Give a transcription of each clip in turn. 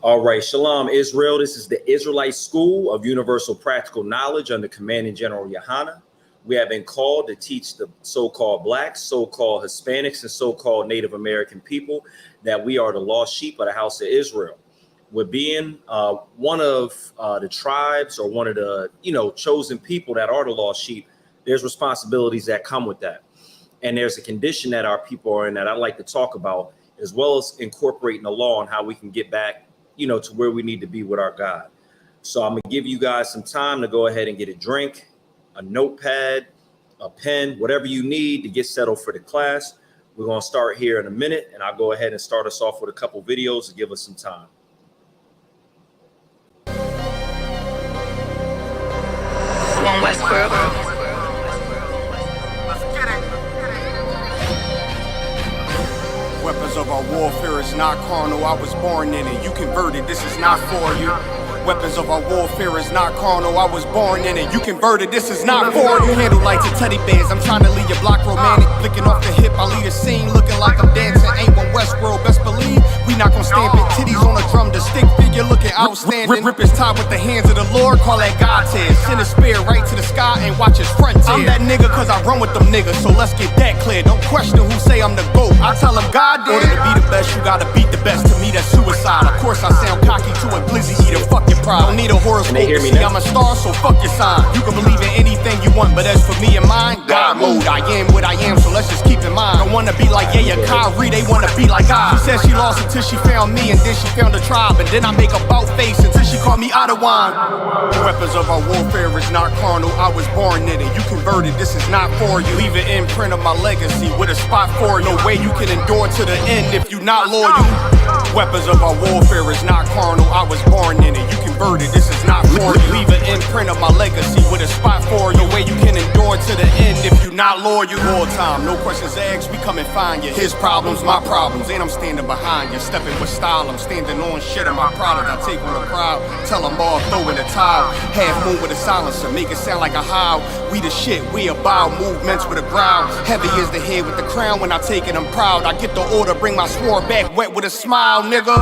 All right, Shalom, Israel. This is the Israelite School of Universal Practical Knowledge under Commanding General Yohana. We have been called to teach the so-called Blacks, so-called Hispanics, and so-called Native American people that we are the lost sheep of the house of Israel. With being one of the tribes or one of the, chosen people that are the lost sheep, there's responsibilities that come with that. And there's a condition that our people are in that I'd like to talk about, as well as incorporating the law and how we can get back to where we need to be with our God. So I'm gonna give you guys some time to go ahead and get a drink, a notepad, a pen, whatever you need to get settled for the class. We're gonna start here in a minute, and I'll go ahead and start us off with a couple videos to give us some time. One Westworld. Weapons of our warfare is not carnal, I was born in it, you converted, this is not for you. Weapons of our warfare is not carnal, I was born in it, you converted, this is not for you. Handle like to teddy bears, I'm trying to leave your block romantic. Flicking off the hip, I lead a scene, looking like I'm dancing. Ain't one Westworld, best believe, we not gon' stand it. Titties on a drum, the stick figure looking outstanding. Rip his top with the hands of the Lord, call that God tears. Send a spear right to the sky and watch his front tear. I'm that nigga cause I run with them niggas, so let's get that clear. Don't question who say I'm the GOAT, I tell them God did. Order to be the best, you gotta beat the best. To me that's suicide, of course I sound cocky to a glizzy eater, fuck your pride. Don't need a horoscope to see I'm a star, so fuck your sign. You can believe in anything you want, but as for me and mine, God mode, I am what I am, so let's just keep in mind. Don't wanna be like Kyrie, they wanna be like I. She said she lost until she found me, and then she found a tribe, and then I make a bout face until she called me out of wine. Weapons of our warfare is not carnal, I was born in it, you converted, this is not for you. Leave an imprint of my legacy with a spot for you. No way you can endure to the end if you not loyal. Weapons of our warfare is not carnal, I was born in it, you converted, this is not for you. Leave an imprint of my legacy with a spot for you. No way you can endure to the end if you not loyal. All time, no questions asked, we come and find you. His problems, my problems, and I'm standing behind you. Stepping with style, I'm standing on shit of my product. I take on the crowd, tell them all, throw in the towel. Half moon with a silencer, make it sound like a howl. We the shit, we about movements with a growl. Heavy is the head with the crown, when I take it I'm proud. I get the order, bring my sword back wet with a smile, nigga.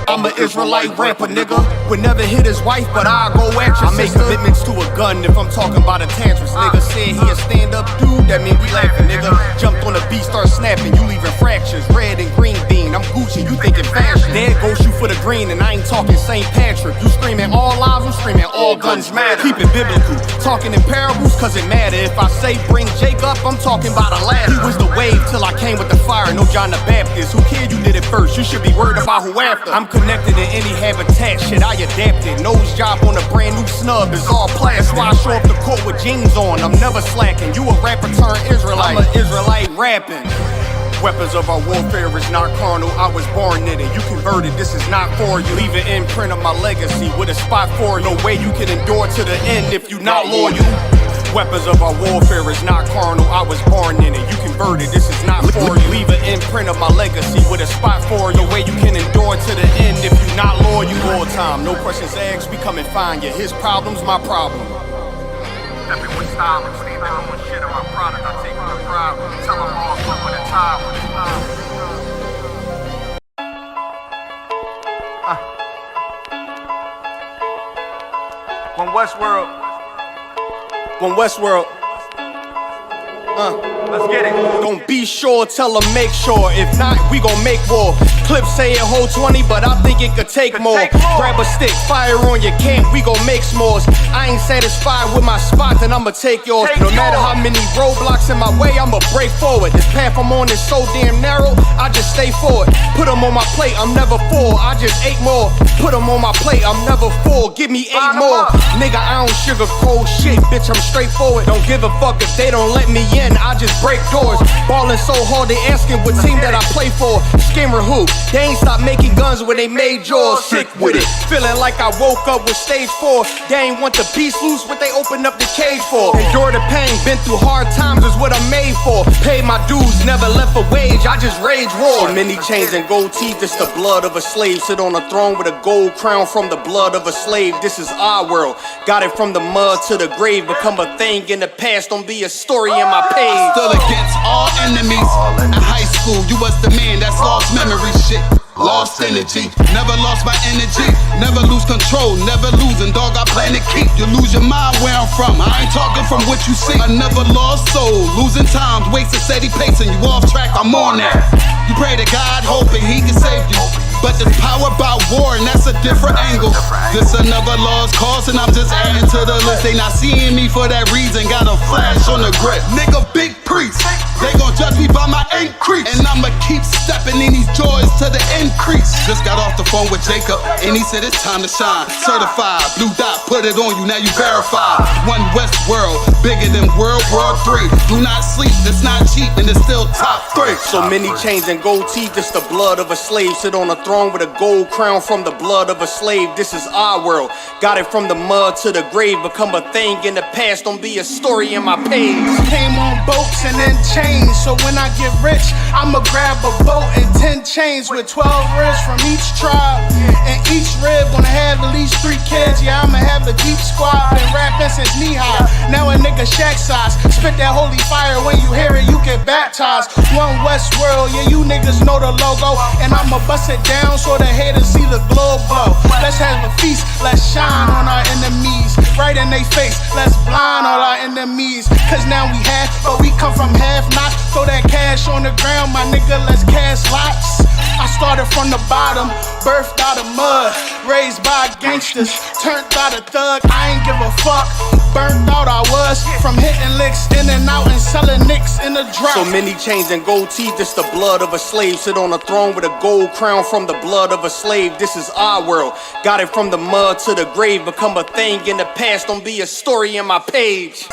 I'm an Israelite rapper, nigga. Would never hit his wife, but I'll go at your I make commitments to a gun if I'm talking about a tantrums. Nigga said he a stand-up dude, that mean we laughing, nigga. Jumped on the beat, start snapping, you leaving fractures. Red and green bean, I'm Gucci, you thinking fashion. Dad go shoot for the green, and I ain't talking St. Patrick. You screaming all lives, I'm screaming all guns matter. Keep it biblical, talking in parables, cause it matter. If I say bring Jake up, I'm talking about a ladder. He was the wave till I came with the fire, no John the Baptist. Who cared you did it first, you should be worried about who after. I'm connected in any habitat, shit I adapted. Nose job on a brand new snub is all plastic. That's why I show up the court with jeans on, I'm never slacking. You a rapper turned Israelite, I'm an Israelite rapping. Weapons of our warfare is not carnal, I was born in it, you converted, this is not for you. Leave an imprint of my legacy with a spot for you. No way you can endure to the end if you not loyal. Weapons of our warfare is not carnal, I was born in it, you converted, this is not for you. Leave an imprint of my legacy with a spot for you. No way you can endure to the end if you not loyal. All time, no questions asked, we come and find you. His problems, my problem. Stepping with style, I'm standing on shit of my product. I take on the crowd, tell them all, flip with a tile. One Westworld. One Westworld. Let's get it. Don't be sure, tell them make sure. If not, we gon' make war. Clips say it hold 20, but I think it could take more. Grab a stick, fire on your camp, we gon' make s'mores. I ain't satisfied with my spot, then I'ma take yours. No matter how many roadblocks in my way, I'ma break forward. This path I'm on is so damn narrow, I just stay forward. Put them on my plate, I'm never full, I just ate more. Put them on my plate, I'm never full, give me 8 more. Nigga, I don't sugarcoat shit, bitch, I'm straightforward. Don't give a fuck if they don't let me in, I just break doors. Ballin' so hard, they asking what team that I play for. Scammer who? They ain't stopped making guns when they made yours. Sick with it, feeling like I woke up with stage 4. They ain't want the beast loose, what they opened up the cage for. Endure the pain, been through hard times is what I'm made for. Paid my dues, never left a wage, I just rage war. So many chains and gold teeth, this the blood of a slave. Sit on a throne with a gold crown from the blood of a slave. This is our world, got it from the mud to the grave. Become a thing in the past, don't be a story in my page. loyal against all enemies. In high school, you was the man, that's lost memory shit. Lost energy, never lost my energy. Never lose control, never losing, dog, I plan to keep. You lose your mind where I'm from, I ain't talking from what you see. I never lost soul, losing times, wasting steady pacing. You off track, I'm on that. You pray to God, hoping he can save you. But there's power about war, and that's a different angle. This another lost cause, and I'm just adding to the list. They not seeing me for that reason, got a flash on the grip. Nigga, big priest, they gon' judge me by my increase. And I'ma keep stepping in these joys to the increase. Just got off the phone with Jacob, and he said it's time to shine. Certified, blue dot, put it on you, now you verified. One West world, bigger than World War III. Do not sleep, it's not cheap, and it's still top 3. So many chains and gold teeth, it's the blood of a slave. Sit on a throne with a gold crown from the blood of a slave. This is our world, got it from the mud to the grave. Become a thing in the past, don't be a story in my page. Came on boats and then chains, so when I get rich, I'ma grab a boat and 10 chains with 12 ribs from each tribe. And each rib gonna have at least 3 kids. Yeah, I'ma have the deep squad. Been rapping since knee high, now a nigga shack size. Spit that holy fire, when you hear it, you get baptized. One West world, yeah, you niggas know the logo. And I'ma bust it down so the haters see the glow blow. Let's have a feast, let's shine on our enemies. Right in they face, let's blind all our enemies. Cause now we half, but we come from half knots. Throw that cash on the ground, my nigga, let's cast lots. I started from the bottom, birthed out of mud, raised by gangsters, turned out a thug. I ain't give a fuck, burnt out I was, from hitting licks in and out and selling nicks in the drop. So many chains and gold teeth, it's the blood of a slave. Sit on a throne with a gold crown from the blood of a slave. This is our world, got it from the mud to the grave. Become a thing in the past, don't be a story in my page.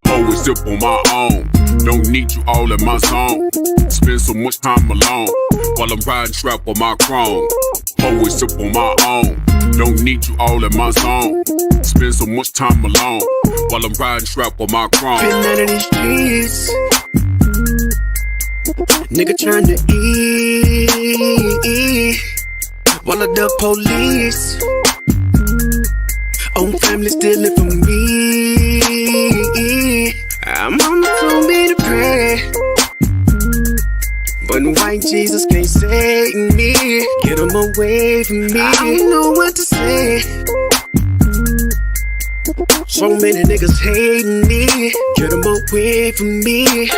Always sip on my own, don't need you all in my zone. Spend so much time alone, while I'm riding strap on my chrome. Always sip on my own, don't need you all in my zone. Spend so much time alone, while I'm riding strap on my chrome. Been out of these streets, nigga tryna eat, while the police own family stealing from me. I'm on the phone me to pray, but white Jesus can't save me. Get him away from me, I don't know what to say. So many niggas hating me. Get him away from me.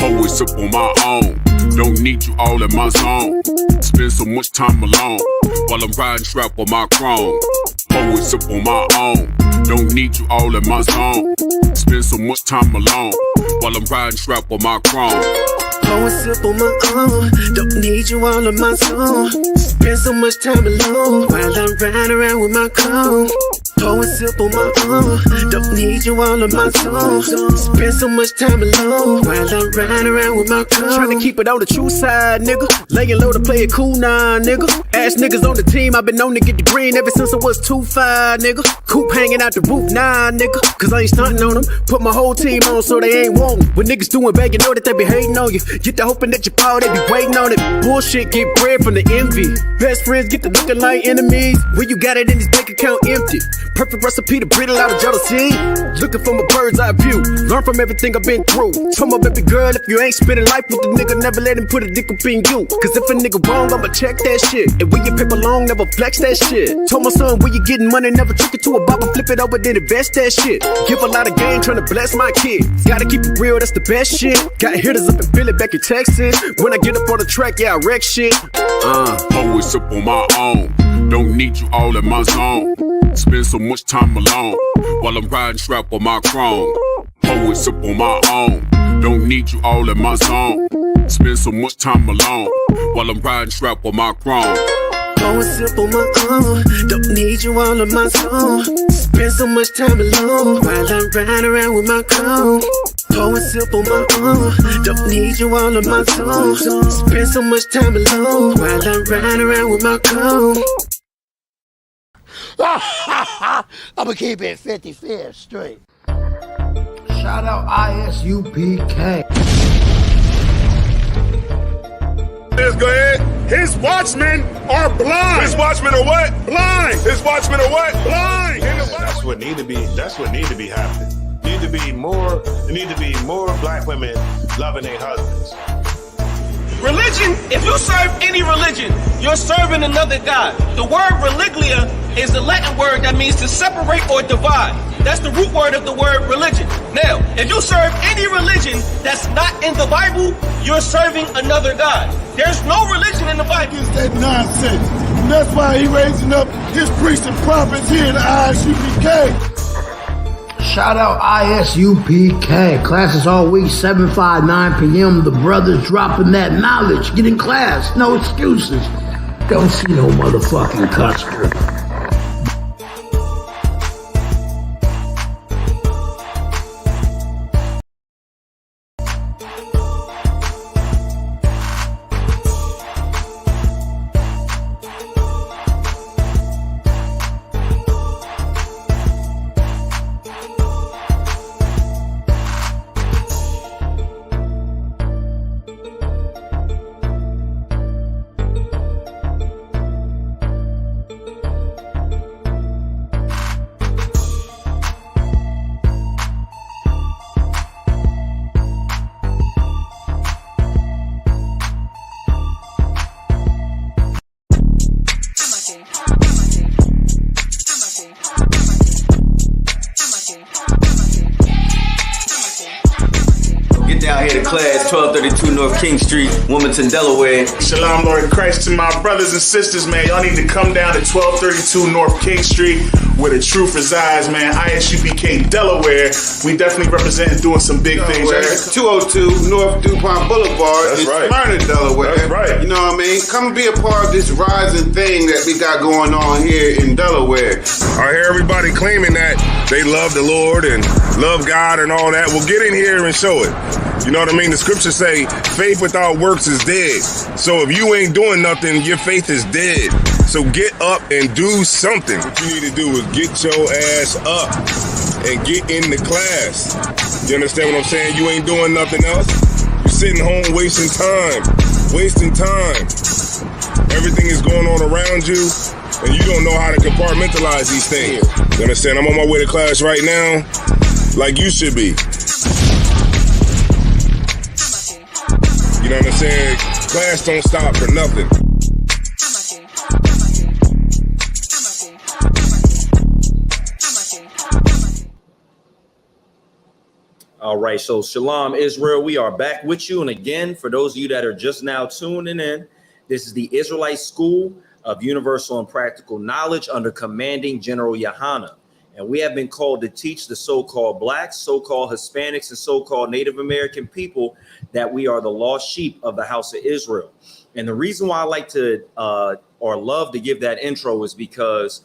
Always sip on my own, don't need you all in my zone. Spend so much time alone, while I'm riding strap on my chrome. Always sip on my own, don't need you all in my zone. Spend so much time alone, while I'm riding strap on my chrome. Always sip on my own, don't need you all in my zone. Spend so much time alone, while I'm riding around with my chrome. Always sip on my own, don't need you all in my zone. Spend so much time alone, while I'm riding around with my chrome. Tryna keep it on the true side, nigga. Laying low to play it cool, nah, nigga. Ass niggas on the team, I've been known to get the green ever since I was 2-5, nigga. Coop hanging out the roof, nah, nigga. Cause I ain't stunting on them. Put my whole team on so they ain't wantin'. When niggas doing bad, you know that they be hating on you. Get the hoping that you fall, they be waiting on it. Bullshit, get bread from the envy. Best friends get to looking like enemies. When you got it in this bank account empty. Perfect recipe to breed a lot of jealousy. Looking from a bird's eye view. Learn from everything I've been through. Told my baby girl, if you ain't spending life with the nigga, never let him put a dick up in you. Cause if a nigga wrong, I'ma check that shit. And when you paper long, never flex that shit. Told my son, when you getting money, never trick it to a bob and flip it over, then invest that shit. Give a lot of game, trying to bless my kid. Gotta keep it real, that's the best shit. Got hitters up in Philly, back in Texas. When I get up on the track, yeah, I wreck shit. Always sip on my own, don't need you all in my zone. Spend so much time alone, while I'm riding strap on my chrome. Always sip on my own, don't need you all in my zone. Spend so much time alone, while I'm riding strap on my chrome. Always sip on my own, don't need you all in my zone. Spend so much time alone, while I'm riding around with my chrome. Always sip on my own, don't need you all in my zone. Spend so much time alone, while I'm riding around with my chrome. I'ma keep it 55th straight. Shout out ISUPK. Let's go ahead. His watchmen are blind. His watchmen are what? Blind. His watchmen are what? Blind. That's what need to be. That's what need to be happening. There need to be more black women loving their husbands. Religion, if you serve any religion, you're serving another God. The word religlia is the Latin word that means to separate or divide. That's the root word of the word religion. Now, if you serve any religion that's not in the Bible, you're serving another God. There's no religion in the Bible. It's that nonsense. And that's why he raising up his priests and prophets here in the Isupk. Shout out ISUPK. Classes all week, 7, 5, 9 p.m. The brothers dropping that knowledge. Get in class. No excuses. Don't see no motherfucking customer. Down here to class, 1232 North King Street, Wilmington, Delaware. Shalom, Lord in Christ, to my brothers and sisters, man. Y'all need to come down to 1232 North King Street, where the truth resides, man. ISUPK, Delaware. We definitely represent doing some big things. 202 North DuPont Boulevard in Smyrna, Delaware. That's right. You know what I mean? Come and be a part of this rising thing that we got going on here in Delaware. I hear everybody claiming that they love the Lord and love God and all that. Well, get in here and show it. You know what I mean? The scriptures say faith without works is dead. So if you ain't doing nothing, your faith is dead. So get up and do something. What you need to do is get your ass up and get in the class. You understand what I'm saying? You ain't doing nothing else. You're sitting home wasting time. Everything is going on around you, and you don't know how to compartmentalize these things. You understand? I'm on my way to class right now, like you should be. You know what I'm saying? Class don't stop for nothing. All right, so Shalom, Israel. We are back with you. And again, for those of you that are just now tuning in, this is the Israelite School of Universal and Practical Knowledge under Commanding General Yohana. And we have been called to teach the so-called blacks, so-called Hispanics, and so-called Native American people that we are the lost sheep of the house of Israel. And the reason why I like to or love to give that intro is because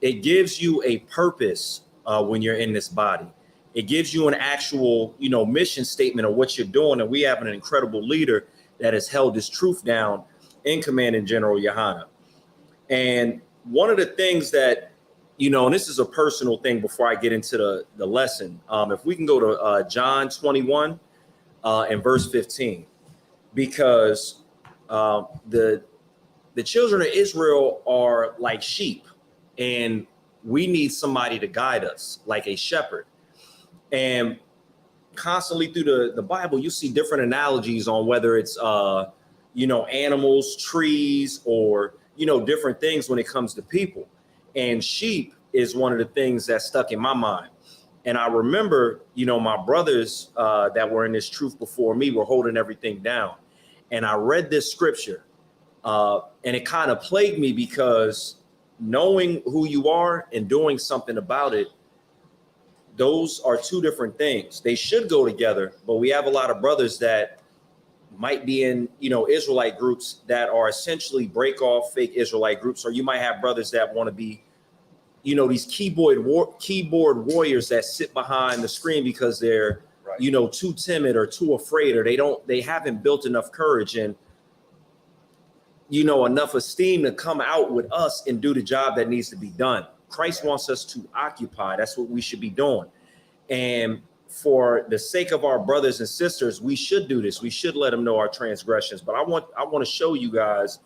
it gives you a purpose when you're in this body. It gives you an actual, mission statement of what you're doing. And we have an incredible leader that has held this truth down in Commanding General Yohana. And one of the things that, and this is a personal thing before I get into the lesson. If we can go to John 21 and verse 15, because the children of Israel are like sheep, and we need somebody to guide us like a shepherd. And constantly through the Bible, you see different analogies on whether it's, animals, trees, or, different things when it comes to people. And sheep is one of the things that stuck in my mind. And I remember, my brothers that were in this truth before me were holding everything down. And I read this scripture and it kind of plagued me because knowing who you are and doing something about it, those are two different things. They should go together, but we have a lot of brothers that might be in, Israelite groups that are essentially break off fake Israelite groups, or you might have brothers that want to be, these keyboard warriors that sit behind the screen because they're, too timid or too afraid, or they haven't built enough courage and, enough esteem to come out with us and do the job that needs to be done. Christ wants us to occupy. That's what we should be doing. And for the sake of our brothers and sisters, we should do this. We should let them know our transgressions. But I want to show you guys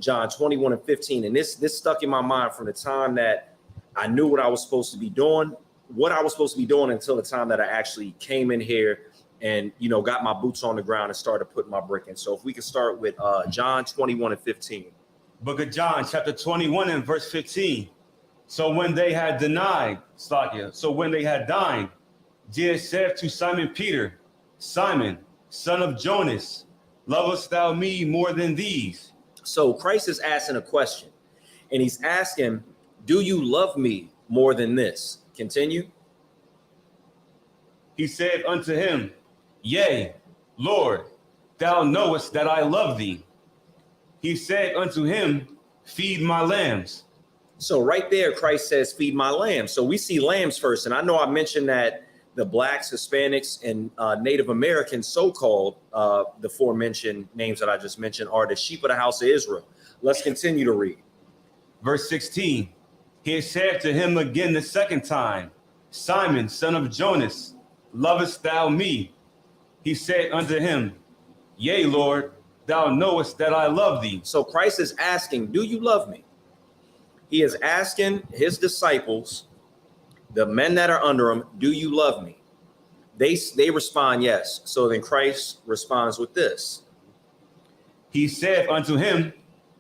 John 21 and 15. And this stuck in my mind from the time that I knew what I was supposed to be doing, until the time that I actually came in here and, you know, got my boots on the ground and started putting my brick in. So if we could start with John 21 and 15. Book of John, chapter 21 and verse 15. So when they had dined, Jesus said to Simon Peter, Simon, son of Jonas, lovest thou me more than these? So Christ is asking a question, and he's asking, do you love me more than this? Continue. He said unto him, Yea, Lord, thou knowest that I love thee. He said unto him, Feed my lambs. So right there, Christ says, feed my lambs. So we see lambs first. And I know I mentioned that the Blacks, Hispanics, and Native Americans, so-called, the aforementioned names that I just mentioned, are the sheep of the house of Israel. Let's continue to read. Verse 16, he said to him again the second time, Simon, son of Jonas, lovest thou me? He said unto him, Yea, Lord, thou knowest that I love thee. So Christ is asking, do you love me? He is asking his disciples, the men that are under him, do you love me? They respond, yes. So then Christ responds with this. He said unto him,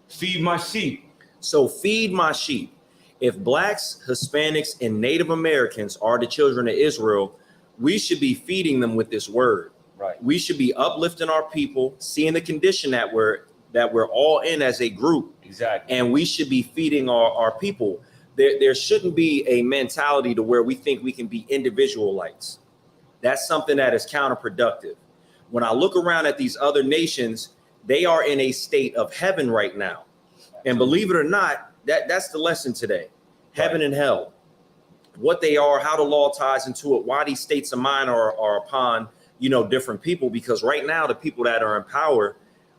Feed my sheep. So feed my sheep. If Blacks, Hispanics, and Native Americans are the children of Israel, we should be feeding them with this word. Right. We should be uplifting our people, seeing the condition that we're all in as a group. Exactly. And we should be feeding our people. There shouldn't be a mentality to where we think we can be individualites. That's something that is counterproductive. When I look around at these other nations, they are in a state of heaven right now. And believe it or not, that's the lesson today. Heaven and hell. What they are, how the law ties into it, why these states of mind are upon, you know, different people. Because right now, the people that are in power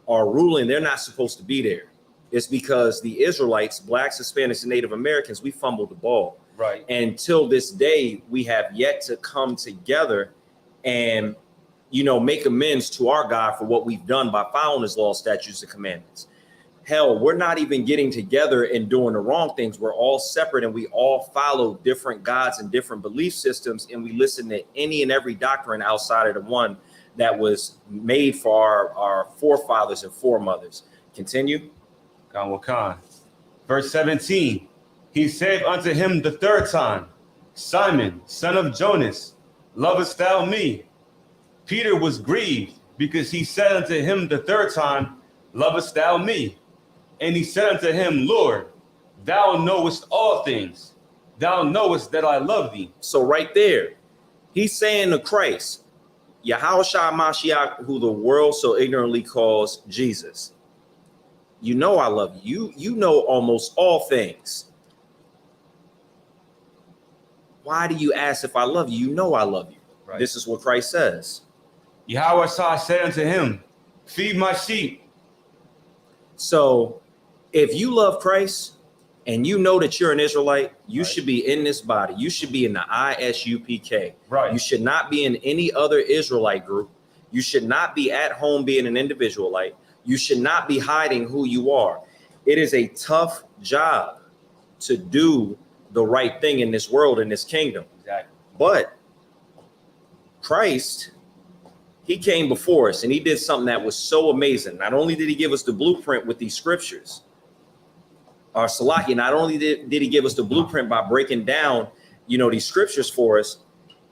are ruling. They're not supposed to be there. It's because the Israelites, Blacks, Hispanics, and Native Americans, we fumbled the ball. Right. And till this day, we have yet to come together and, you know, make amends to our God for what we've done by following his law, statutes, and commandments. Hell, we're not even getting together and doing the wrong things. We're all separate and we all follow different gods and different belief systems. And we listen to any and every doctrine outside of the one that was made for our forefathers and foremothers. Continue. Verse 17, he said unto him the third time, Simon, son of Jonas, lovest thou me? Peter was grieved because he said unto him the third time, lovest thou me? And he said unto him, Lord, thou knowest all things. Thou knowest that I love thee. So right there, he's saying to Christ, Yahushua Mashiach, who the world so ignorantly calls Jesus. You know I love you. You know almost all things. Why do you ask if I love you? You know I love you. Right. This is what Christ says. Yahushua said unto him, Feed my sheep. So if you love Christ and you know that you're an Israelite, you should be in this body. You should be in the Isupk. Right. You should not be in any other Israelite group. You should not be at home being an individualite. You should not be hiding who you are. It is a tough job to do the right thing in this world, in this kingdom. Exactly. But Christ, he came before us and he did something that was so amazing. Not only did he give us the blueprint with these scriptures, our Salaki, not only did he give us the blueprint by breaking down, you know, these scriptures for us,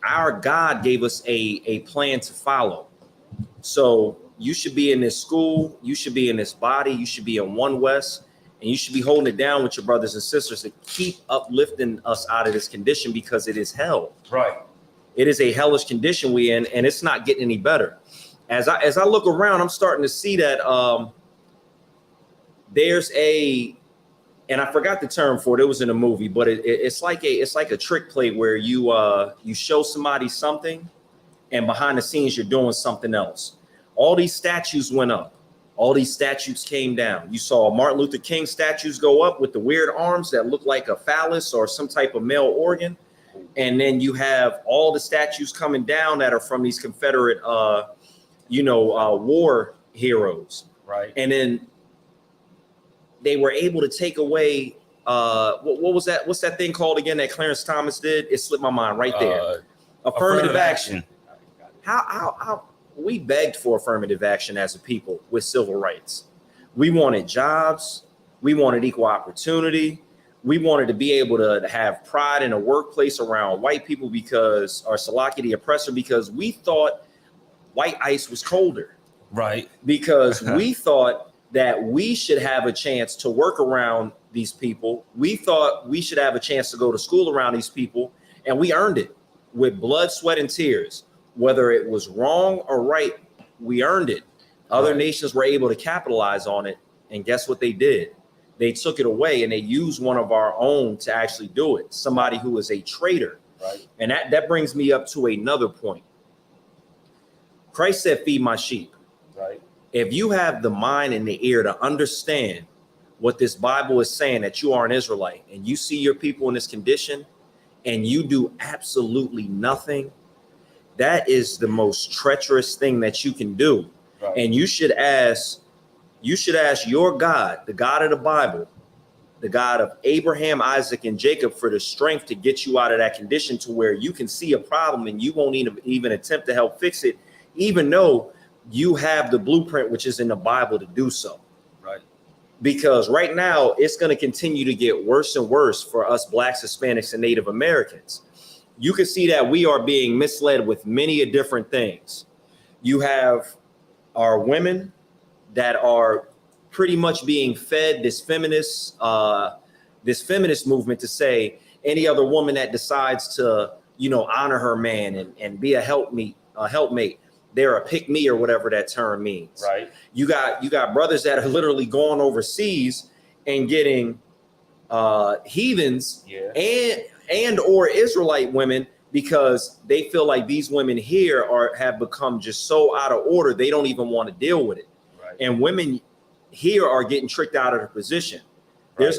our God gave us a plan to follow. So you should be in this school, you should be in this body, you should be in One West, and you should be holding it down with your brothers and sisters to keep uplifting us out of this condition, because it is hell. Right. It is a hellish condition we in, and it's not getting any better. As I look around, I'm starting to see that there's and I forgot the term for it. It was in a movie, but it's like a trick play where you show somebody something, and behind the scenes you're doing something else. All these statues went up. All these statues came down. You saw Martin Luther King statues go up with the weird arms that look like a phallus or some type of male organ. And then you have all the statues coming down that are from these Confederate, war heroes. Right. And then they were able to take away what was that? What's that thing called again that Clarence Thomas did? It slipped my mind right there. Affirmative action. How we begged for affirmative action as a people with civil rights. We wanted jobs. We wanted equal opportunity. We wanted to be able to have pride in a workplace around white people because, or Salaki the oppressor, because we thought white ice was colder. Right. Because we thought that we should have a chance to work around these people. We thought we should have a chance to go to school around these people, and we earned it with blood, sweat, and tears. Whether it was wrong or right, we earned it. Other nations were able to capitalize on it, and guess what they did? They took it away, and they used one of our own to actually do it, somebody who is a traitor. Right. And that brings me up to another point. Christ said, feed my sheep. Right. If you have the mind and the ear to understand what this Bible is saying, that you are an Israelite, and you see your people in this condition, and you do absolutely nothing, that is the most treacherous thing that you can do. Right. And you should ask your God, the God of the Bible, the God of Abraham, Isaac, and Jacob, for the strength to get you out of that condition to where you can see a problem and you won't even attempt to help fix it, even though you have the blueprint, which is in the Bible, to do so. Right. Because right now it's going to continue to get worse and worse for us Blacks, Hispanics, and Native Americans. You can see that we are being misled with many different things. You have our women that are pretty much being fed this feminist movement to say any other woman that decides to, honor her man and be a helpmate, they're a pick me or whatever that term means. Right. You got brothers that are literally going overseas and getting heathens and or Israelite women because they feel like these women here have become just so out of order they don't even want to deal with it. Right. And women here are getting tricked out of their position. Right.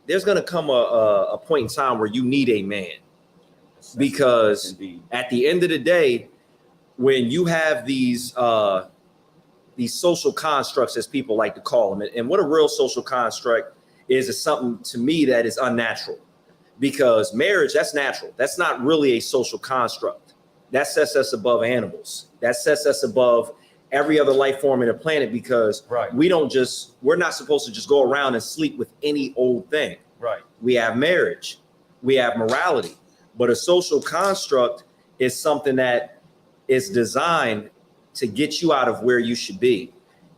There's gonna come a point in time where you need a man, because at the end of the day, when you have these social constructs, as people like to call them, and what a real social construct is something to me that is unnatural, because marriage, that's natural. That's not really a social construct. That sets us above animals. That sets us above every other life form in the planet, because we're not supposed to just go around and sleep with any old thing. Right. We have marriage, we have morality, but a social construct is something that is designed to get you out of where you should be.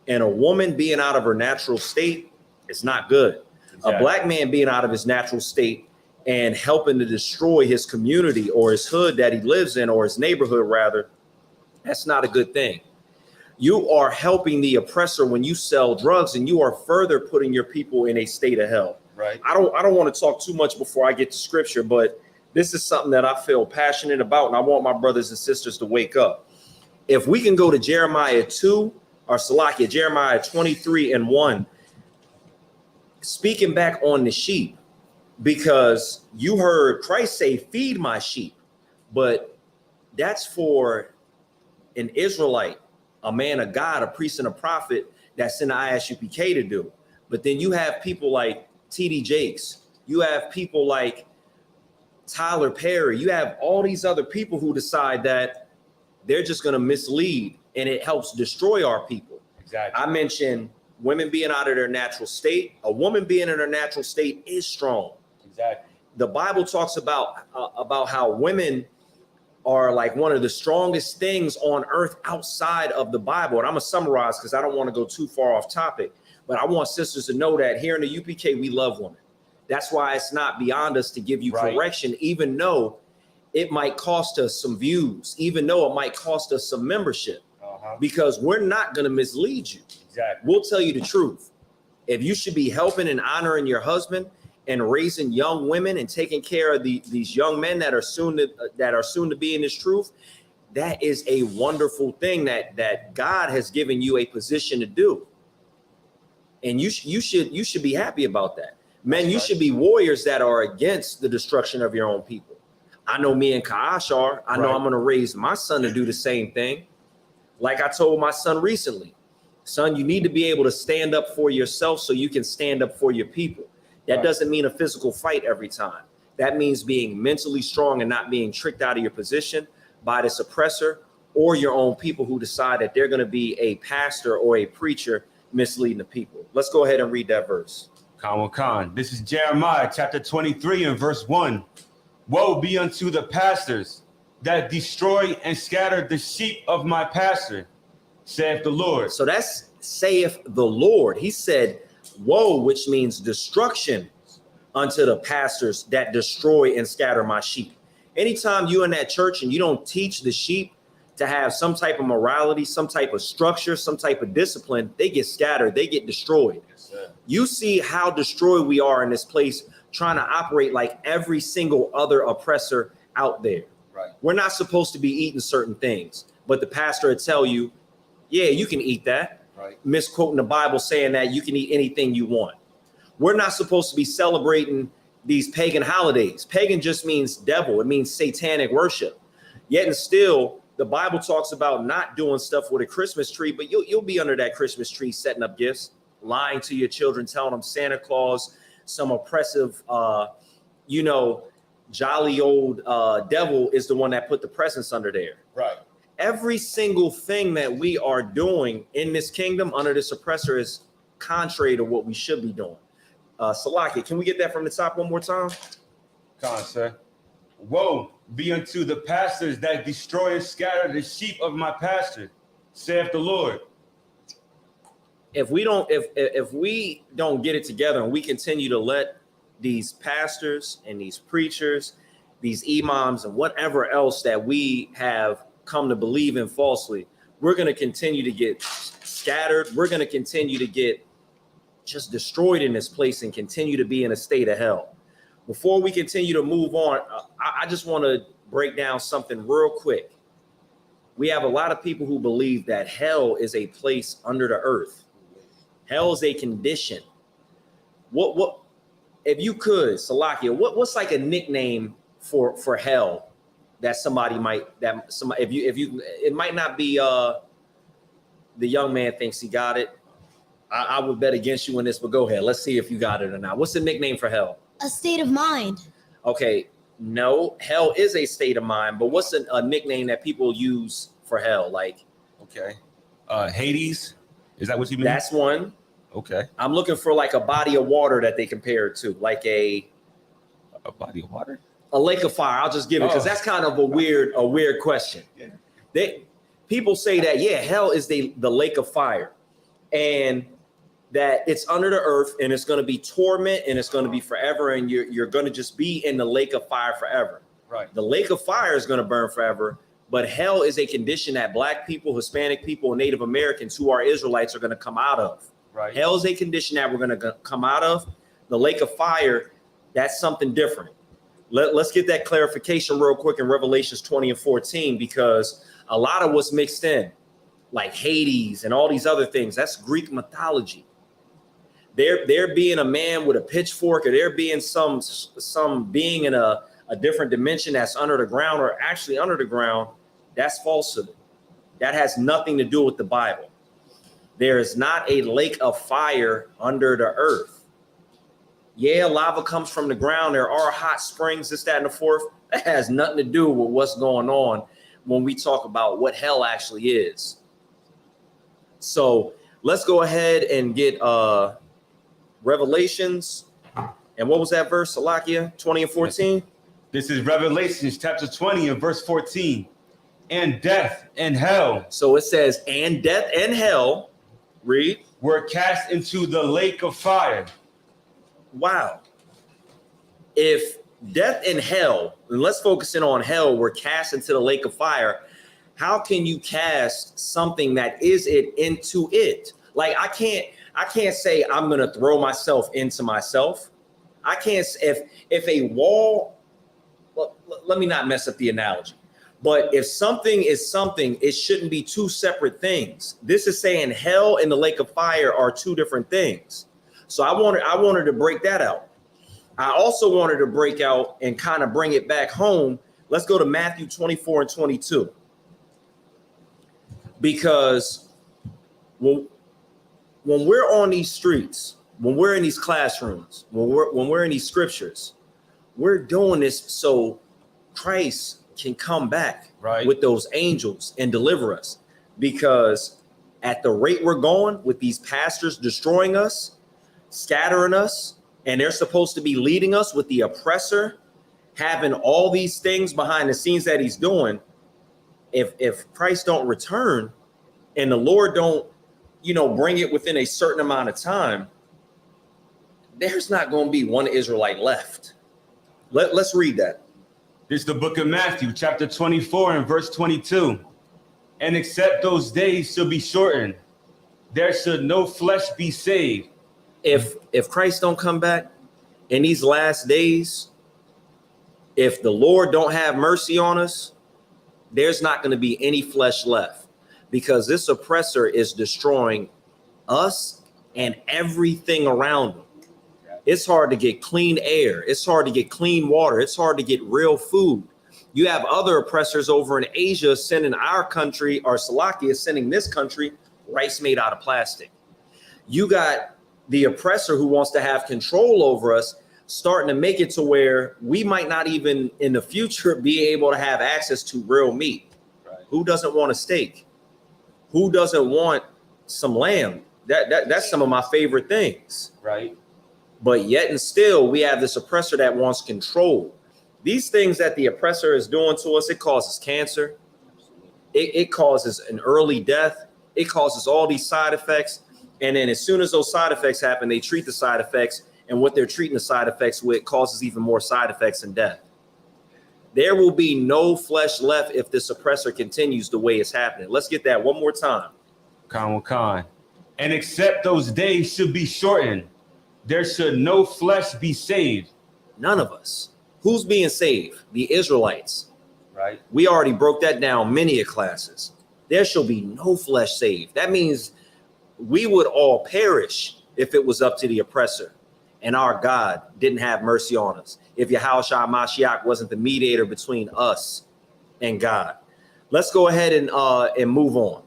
And a woman being out of her natural state is not good. Exactly. A Black man being out of his natural state and helping to destroy his community or his hood that he lives in, or his neighborhood rather, that's not a good thing. You are helping the oppressor when you sell drugs, and you are further putting your people in a state of hell. Right. I don't want to talk too much before I get to scripture, but this is something that I feel passionate about, and I want my brothers and sisters to wake up. If we can go to Jeremiah 23:1, speaking back on the sheep, because you heard Christ say, feed my sheep, but that's for an Israelite, a man of God, a priest and a prophet that's in the Isupk to do. But then you have people like T.D. Jakes, you have people like Tyler Perry, you have all these other people who decide that they're just going to mislead, and it helps destroy our people. Exactly. I mentioned women being out of their natural state. A woman being in her natural state is strong. Exactly. The Bible talks about how women are like one of the strongest things on earth outside of the Bible. And I'm going to summarize because I don't want to go too far off topic, but I want sisters to know that here in the UPK, we love women. That's why it's not beyond us to give you correction, even though it might cost us some views, even though it might cost us some membership, because we're not going to mislead you. Exactly. We'll tell you the truth. If you should be helping and honoring your husband and raising young women and taking care of these young men that are soon to be in this truth, that is a wonderful thing that God has given you a position to do. And you should be happy about that. Men, you should be warriors that are against the destruction of your own people. I know me and Kaash are. I know I'm going to raise my son to do the same thing. Like I told my son recently, Son, you need to be able to stand up for yourself so you can stand up for your people. That doesn't mean a physical fight every time. That means being mentally strong and not being tricked out of your position by this oppressor or your own people who decide that they're going to be a pastor or a preacher misleading the people. Let's go ahead and read that verse. Khan. This is Jeremiah chapter 23 and verse 1. Woe be unto the pastors that destroy and scatter the sheep of my pasture, saith the Lord. So that's saith the Lord. He said, woe, which means destruction unto the pastors that destroy and scatter my sheep. Anytime you in that church and you don't teach the sheep to have some type of morality, some type of structure, some type of discipline, they get scattered, they get destroyed. Yes, you see how destroyed we are in this place, trying to operate like every single other oppressor out there. Right. We're not supposed to be eating certain things, but the pastor would tell you, yeah, you can eat that. Right. Misquoting the Bible saying that you can eat anything you want. We're not supposed to be celebrating these pagan holidays. Pagan just means devil. It means satanic worship. Yet and still, the Bible talks about not doing stuff with a Christmas tree, but you'll be under that Christmas tree setting up gifts, lying to your children, telling them Santa Claus, some oppressive, jolly old devil is the one that put the presents under there. Right. Every single thing that we are doing in this kingdom under this oppressor is contrary to what we should be doing. Salaki, can we get that from the top one more time? Come on, sir. Woe be unto the pastors that destroy and scatter the sheep of my pasture, saith the Lord. If we don't get it together and we continue to let these pastors and these preachers, these imams and whatever else that we have come to believe in falsely, we're going to continue to get scattered. We're going to continue to get just destroyed in this place and continue to be in a state of hell. Before we continue to move on, I just want to break down something real quick. We have a lot of people who believe that hell is a place under the earth. Hell is a condition. What if you could, Salakia, what's like a nickname for hell that somebody might, if you it might not be the young man thinks he got it. I would bet against you in this, but go ahead. Let's see if you got it or not. What's the nickname for hell? A state of mind. Okay, no, hell is a state of mind, but what's a nickname that people use for hell? Like, okay, Hades. Is that what you mean? That's one. Okay. I'm looking for like a body of water that they compare it to, like a body of water, a lake of fire. I'll just give it because that's kind of a weird question. Yeah. People say that hell is the lake of fire, and that it's under the earth and it's going to be torment and it's going to be forever, and you're going to just be in the lake of fire forever. Right. The lake of fire is going to burn forever, but hell is a condition that Black people, Hispanic people, and Native Americans who are Israelites are going to come out of. Right. Hell is a condition that we're going to come out of. The lake of fire, that's something different. Let's get that clarification real quick in Revelations 20 and 14, because a lot of what's mixed in, like Hades and all these other things, that's Greek mythology. There being a man with a pitchfork, or there being some being in a different dimension that's under the ground, or actually under the ground, that's falsehood. That has nothing to do with the Bible. There is not a lake of fire under the earth. Yeah, lava comes from the ground. There are hot springs, this, that, and the fourth. That has nothing to do with what's going on when we talk about what hell actually is. So let's go ahead and get Revelations. And what was that verse, Salakia? 20 and 14? This is Revelations chapter 20 and verse 14. And death and hell. So it says, and death and hell, read, were cast into the lake of fire. Wow. If death and hell, and let's focus in on hell, were cast into the lake of fire, how can you cast something that is it into it? Like, I can't say I'm going to throw myself into myself. I can't, if a wall, well, let me not mess up the analogy, but if something is something, it shouldn't be two separate things. This is saying hell and the lake of fire are two different things. So I wanted to break that out. I also wanted to break out and kind of bring it back home. Let's go to Matthew 24 and 22. Because when we're on these streets, when we're in these classrooms, when we're in these scriptures, we're doing this so Christ can come back with those angels and deliver us. Because at the rate we're going with these pastors destroying us, scattering us, and they're supposed to be leading us with the oppressor, having all these things behind the scenes that he's doing, if Christ don't return and the Lord don't, bring it within a certain amount of time, there's not going to be one Israelite left. Let's read that. This is the book of Matthew, chapter 24 and verse 22. And except those days shall be shortened, there should no flesh be saved. If Christ don't come back in these last days, if the Lord don't have mercy on us, there's not going to be any flesh left, because this oppressor is destroying us and everything around them. It's hard to get clean air. It's hard to get clean water. It's hard to get real food. You have other oppressors over in Asia sending our country, or Salakia sending this country, rice made out of plastic. You got the oppressor who wants to have control over us, starting to make it to where we might not even in the future be able to have access to real meat. Right. Who doesn't want a steak? Who doesn't want some lamb? That's some of my favorite things. Right. But yet and still, we have this oppressor that wants control. These things that the oppressor is doing to us, it causes cancer. It causes an early death. It causes all these side effects. And then as soon as those side effects happen, they treat the side effects. And what they're treating the side effects with causes even more side effects and death. There will be no flesh left if this oppressor continues the way it's happening. Let's get that one more time. Khan. And except those days should be shortened, there should no flesh be saved. None of us. Who's being saved? The Israelites. Right. We already broke that down many classes. There shall be no flesh saved. That means we would all perish if it was up to the oppressor and our God didn't have mercy on us. If Yahushua Mashiach wasn't the mediator between us and God. Let's go ahead and move on,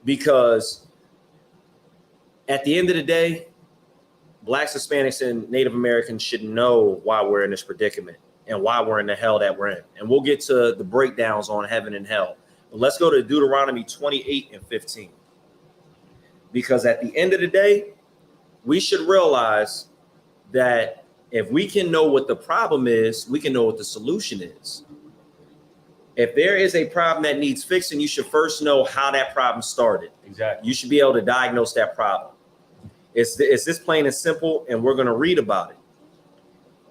because at the end of the day, Blacks, Hispanics, and Native Americans should know why we're in this predicament and why we're in the hell that we're in. And we'll get to the breakdowns on heaven and hell. But let's go to Deuteronomy 28 and 15. Because at the end of the day, we should realize that if we can know what the problem is, we can know what the solution is. If there is a problem that needs fixing, you should first know how that problem started. Exactly. You should be able to diagnose that problem. It's this plain and simple, and we're going to read about it.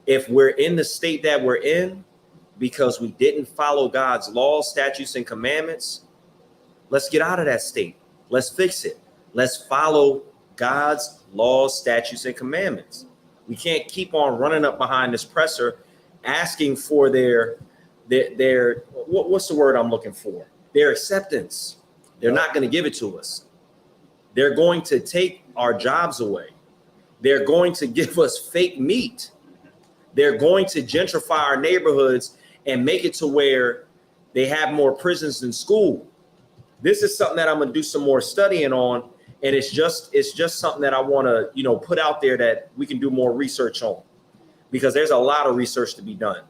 If we're in the state that we're in because we didn't follow God's laws, statutes, and commandments, let's get out of that state. Let's fix it. Let's follow God's laws, statutes, and commandments. We can't keep on running up behind this oppressor, asking for their what's the word I'm looking for? Their acceptance. They're not going to give it to us. They're going to take our jobs away. They're going to give us fake meat. They're going to gentrify our neighborhoods and make it to where they have more prisons than school. This is something that I'm going to do some more studying on. And it's just something that I want to, put out there that we can do more research on, because there's a lot of research to be done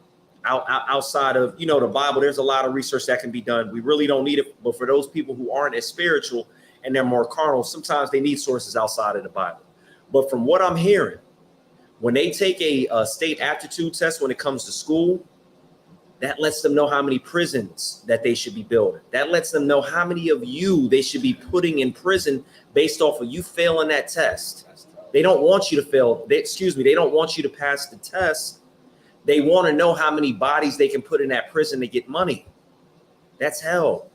outside of, the Bible. There's a lot of research that can be done. We really don't need it. But for those people who aren't as spiritual and they're more carnal, sometimes they need sources outside of the Bible. But from what I'm hearing, when they take a state aptitude test when it comes to school, that lets them know how many prisons that they should be building. That lets them know how many of you they should be putting in prison based off of you failing that test. They don't want you to fail. They don't want you to pass the test. They want to know how many bodies they can put in that prison to get money. That's hell.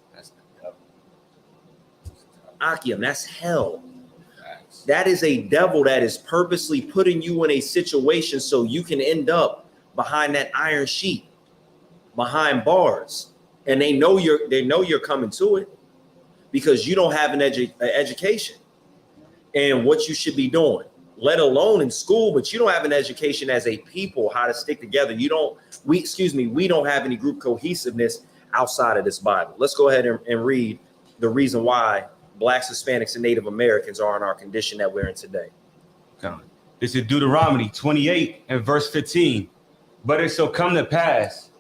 Akim, that's hell. That is a devil that is purposely putting you in a situation so you can end up behind that iron sheet, behind bars. And they know you're coming to it because you don't have an education and what you should be doing, let alone in school, but you don't have an education as a people, how to stick together. We don't have any group cohesiveness outside of this Bible. Let's go ahead and read the reason why blacks, Hispanics, and Native Americans are in our condition that we're in today. This is Deuteronomy 28 and verse 15. But it shall come to pass,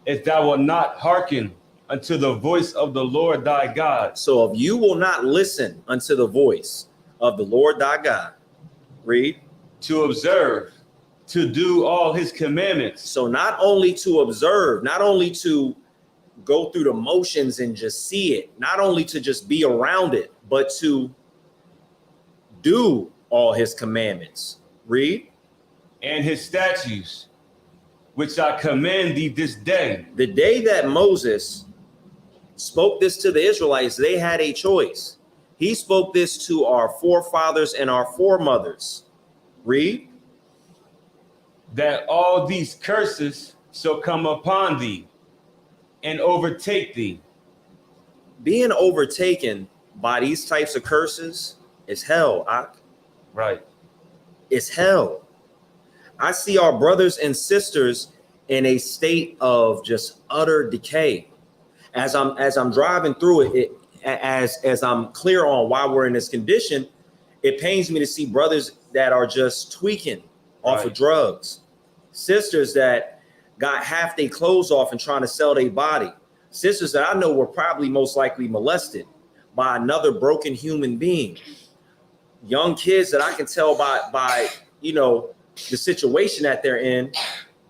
if thou wilt not hearken unto the voice of the Lord thy God. So if you will not listen unto the voice of the Lord thy God, read. To observe, to do all his commandments. So not only to observe, not only to go through the motions and just see it, not only to just be around it, but to do all his commandments. Read. And his statutes, which I command thee this day. The day that Moses spoke this to the Israelites, they had a choice. He spoke this to our forefathers and our foremothers. Read. That all these curses shall come upon thee and overtake thee. Being overtaken by these types of curses is hell. Right. It's hell. I see our brothers and sisters in a state of just utter decay. As I'm driving through it, as I'm clear on why we're in this condition, it pains me to see brothers that are just tweaking off of drugs, sisters that got half their clothes off and trying to sell their body, sisters that I know were probably most likely molested by another broken human being, young kids that I can tell by the situation that they're in,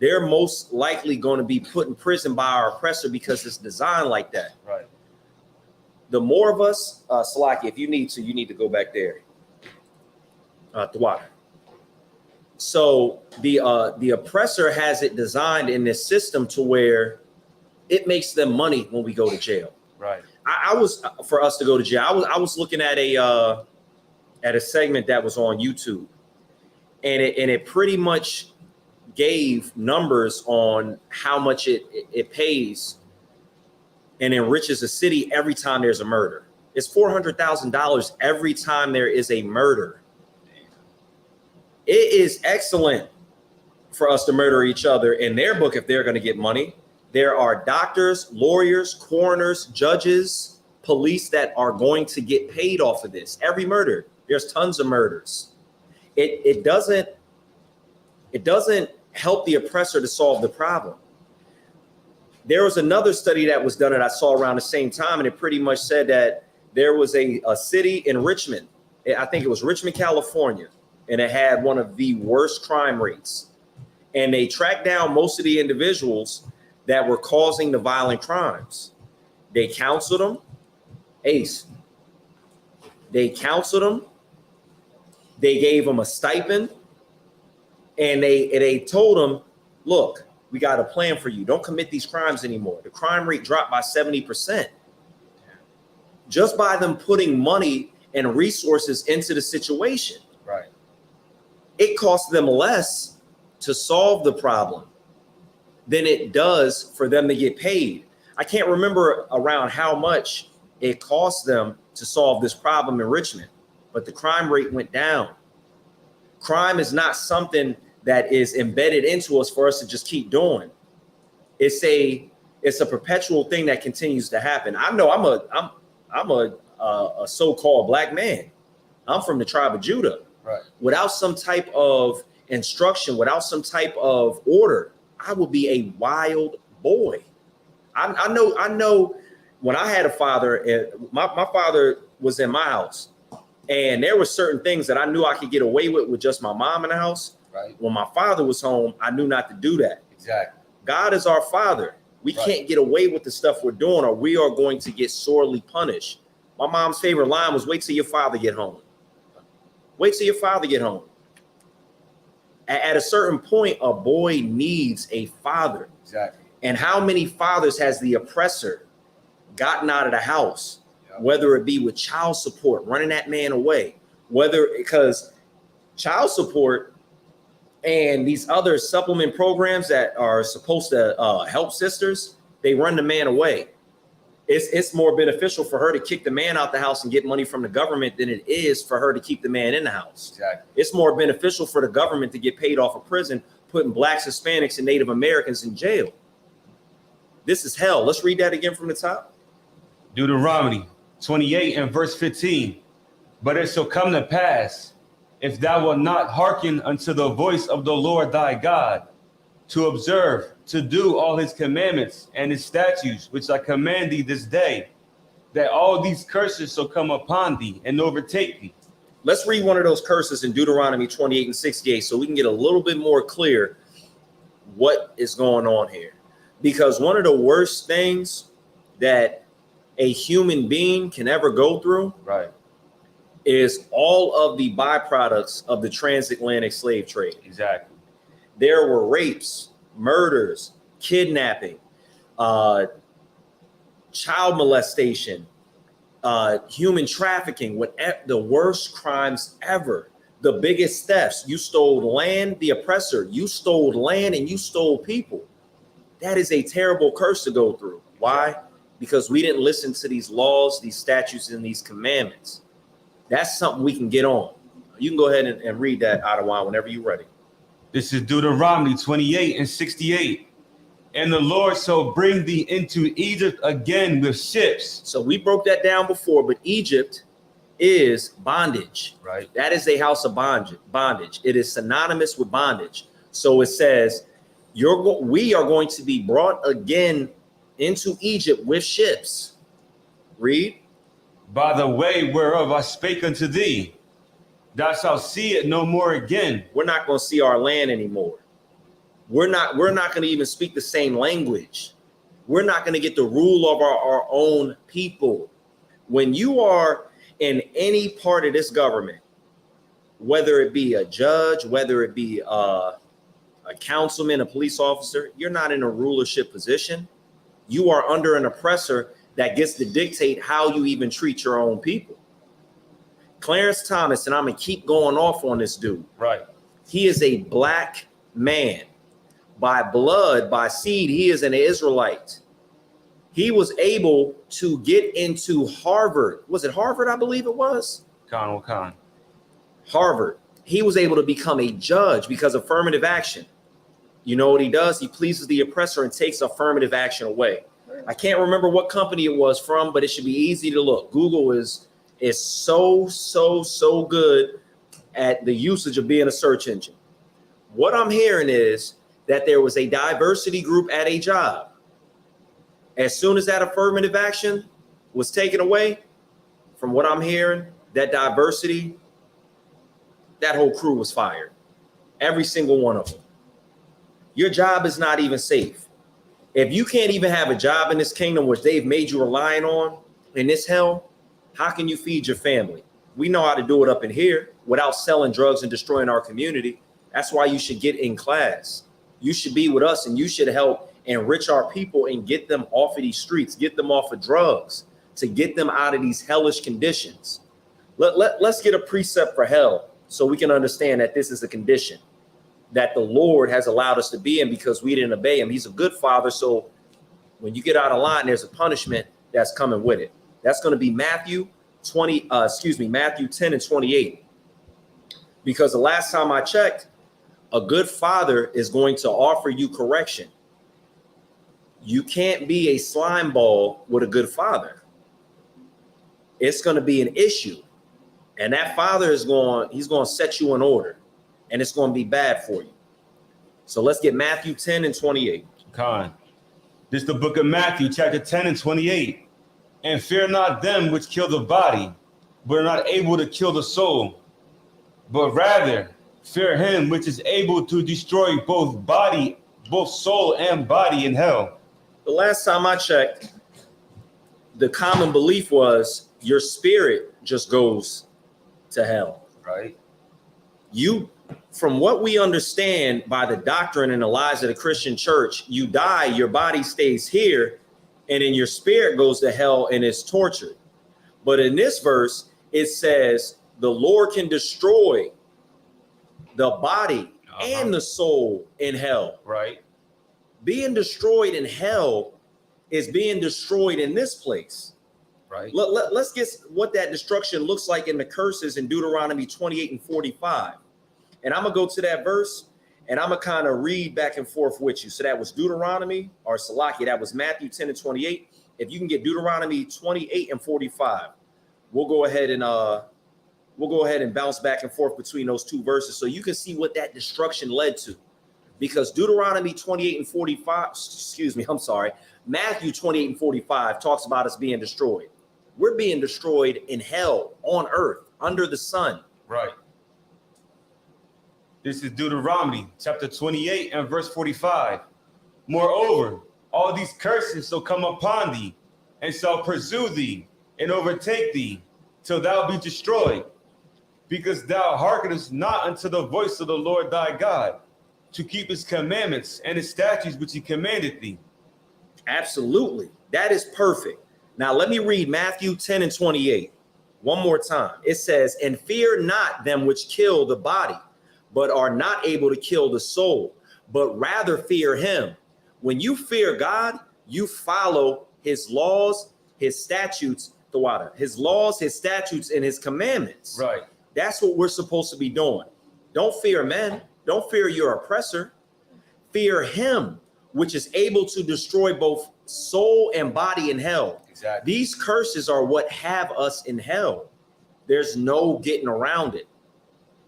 they're most likely going to be put in prison by our oppressor because it's designed like that. Right. The more of us, Salaki, if you need to go back there. The water. So the oppressor has it designed in this system to where it makes them money when we go to jail. Right. I was for us to go to jail. I was looking at a segment that was on YouTube, and it pretty much gave numbers on how much it pays and enriches a city every time there's a murder. It's $400,000 every time there is a murder. It is excellent for us to murder each other in their book if they're going to get money. There are doctors, lawyers, coroners, judges, police that are going to get paid off of this. Every murder. There's tons of murders. It doesn't help the oppressor to solve the problem. There was another study that was done that I saw around the same time, and it pretty much said that there was a city in Richmond. I think it was Richmond, California, and it had one of the worst crime rates. And they tracked down most of the individuals that were causing the violent crimes. They counseled them. Ace. They counseled them. They gave them a stipend. And they told them, look, we got a plan for you. Don't commit these crimes anymore. The crime rate dropped by 70%. Just by them putting money and resources into the situation. Right. It costs them less to solve the problem than it does for them to get paid. I can't remember around how much it cost them to solve this problem in Richmond, but the crime rate went down. Crime is not something that is embedded into us for us to just keep doing. It's a perpetual thing that continues to happen. I know I'm a so-called black man. I'm from the tribe of Judah. Right. Without some type of instruction, without some type of order, I would be a wild boy. I know when I had a father, and my father was in my house, and there were certain things that I knew I could get away with just my mom in the house. Right. When my father was home, I knew not to do that. Exactly. God is our father. We can't get away with the stuff we're doing, or we are going to get sorely punished. My mom's favorite line was, wait till your father get home. Wait till your father get home. At a certain point, a boy needs a father. Exactly. And how many fathers has the oppressor gotten out of the house, whether it be with child support, running that man away, because child support and these other supplement programs that are supposed to help sisters, they run the man away. It's more beneficial for her to kick the man out the house and get money from the government than it is for her to keep the man in the house. Exactly. It's more beneficial for the government to get paid off of prison, putting blacks, Hispanics, and Native Americans in jail. This is hell. Let's read that again from the top. Deuteronomy 28 and verse 15. But it shall come to pass, if thou wilt not hearken unto the voice of the Lord thy God, to observe, to do all his commandments and his statutes, which I command thee this day, that all these curses shall come upon thee and overtake thee. Let's read one of those curses in Deuteronomy 28 and 68 so we can get a little bit more clear what is going on here. Because one of the worst things that a human being can ever go through, right, is all of the byproducts of the transatlantic slave trade. Exactly. There were rapes, murders, kidnapping, child molestation, human trafficking, whatever, the worst crimes ever, the biggest thefts. You stole land, the oppressor. You stole land and you stole people. That is a terrible curse to go through. Why? Because we didn't listen to these laws, these statutes, and these commandments. That's something we can get on. You can go ahead and read that, Adawan, whenever you're ready. This is Deuteronomy 28 and 68. And the Lord shall bring thee into Egypt again with ships. So we broke that down before, but Egypt is bondage. Right. That is a house of bondage. It is synonymous with bondage. So it says, we are going to be brought again into Egypt with ships. Read. By the way whereof I spake unto thee, thou shalt see it no more again. We're not going to see our land anymore. We're not going to even speak the same language. We're not going to get the rule of our own people. When you are in any part of this government, whether it be a judge, whether it be a councilman, a police officer, you're not in a rulership position. You are under an oppressor that gets to dictate how you even treat your own people. Clarence Thomas, and I'm going to keep going off on this dude. Right. He is a black man. By blood, by seed, he is an Israelite. He was able to get into Harvard. Was it Harvard? I believe it was. Khan. Harvard. He was able to become a judge because of affirmative action. You know what he does? He pleases the oppressor and takes affirmative action away. I can't remember what company it was from, but it should be easy to look. Google is so good at the usage of being a search engine. What I'm hearing is that there was a diversity group at a job. As soon as that affirmative action was taken away, from what I'm hearing, that diversity, that whole crew was fired. Every single one of them. Your job is not even safe. If you can't even have a job in this kingdom which they've made you relying on in this hell, how can you feed your family? We know how to do it up in here without selling drugs and destroying our community. That's why you should get in class. You should be with us and you should help enrich our people and get them off of these streets, get them off of drugs, to get them out of these hellish conditions. Let's get a precept for hell so we can understand that this is a condition that the Lord has allowed us to be in because we didn't obey him. He's a good father. So when you get out of line, there's a punishment that's coming with it. That's going to be Matthew 10 and 28. Because the last time I checked, a good father is going to offer you correction. You can't be a slime ball with a good father. It's going to be an issue. And that father he's going to set you in order. And it's going to be bad for you. So let's get Matthew 10 and 28. Khan. This is the book of Matthew, chapter 10 and 28. And fear not them which kill the body, but are not able to kill the soul, but rather fear him which is able to destroy both soul and body in hell. The last time I checked, the common belief was your spirit just goes to hell. Right. From what we understand by the doctrine and the lies of the Christian church, you die, your body stays here, and then your spirit goes to hell and is tortured. But in this verse, it says the Lord can destroy the body and the soul in hell. Right. Being destroyed in hell is being destroyed in this place. Right. Let's get what that destruction looks like in the curses in Deuteronomy 28 and 45. And I'm going to go to that verse And I'm going to kind of read back and forth with you. So that was Deuteronomy, or Salaki, that was Matthew 10 and 28. If you can get Deuteronomy 28 and 45, we'll go ahead and bounce back and forth between those two verses so you can see what that destruction led to. Because Deuteronomy 28 and 45, Matthew 28 and 45 talks about us being destroyed. We're being destroyed in hell, on earth, under the sun. Right. This is Deuteronomy chapter 28 and verse 45. Moreover, all these curses shall come upon thee, and shall pursue thee, and overtake thee, till thou be destroyed, because thou hearkenest not unto the voice of the Lord thy God, to keep his commandments and his statutes which he commanded thee. Absolutely. That is perfect. Now let me read Matthew 10 and 28 one more time. It says, and fear not them which kill the body, but are not able to kill the soul, but rather fear him. When you fear God, you follow his laws, his statutes, his laws, his statutes, and his commandments. Right. That's what we're supposed to be doing. Don't fear men. Don't fear your oppressor. Fear him, which is able to destroy both soul and body in hell. Exactly. These curses are what have us in hell. There's no getting around it.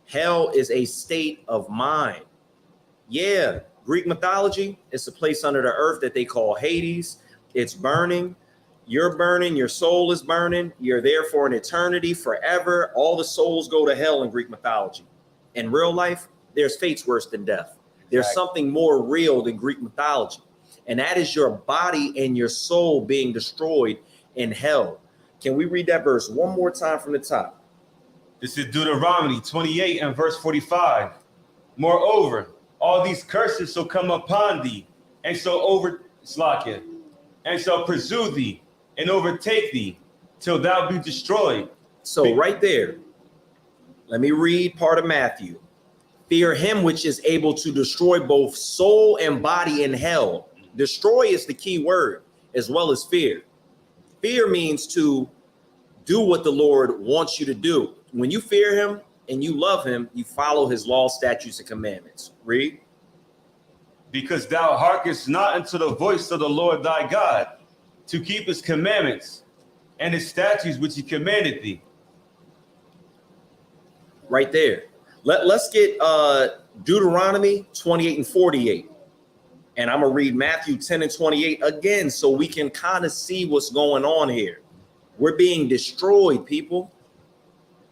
Hell is a state of mind. Yeah, Greek mythology, it's a place under the earth that they call Hades. It's burning. You're burning. Your soul is burning. You're there for an eternity, forever. All the souls go to hell in Greek mythology. In real life, there's fates worse than death. There's something more real than Greek mythology. And that is your body and your soul being destroyed in hell. Can we read that verse one more time from the top? This is Deuteronomy 28 and verse 45. Moreover, all these curses shall come upon thee, and shall and shall pursue thee, and overtake thee, till thou be destroyed. So right there, let me read part of Matthew. Fear him which is able to destroy both soul and body in hell. Destroy is the key word, as well as fear. Fear means to do what the Lord wants you to do. When you fear him and you love him, you follow his law, statutes, and commandments. Read. Because thou hearkenest not unto the voice of the Lord thy God, to keep his commandments and his statutes which he commanded thee. Right there. Let's get Deuteronomy 28 and 48. And I'm going to read Matthew 10 and 28 again so we can kind of see what's going on here. We're being destroyed, people.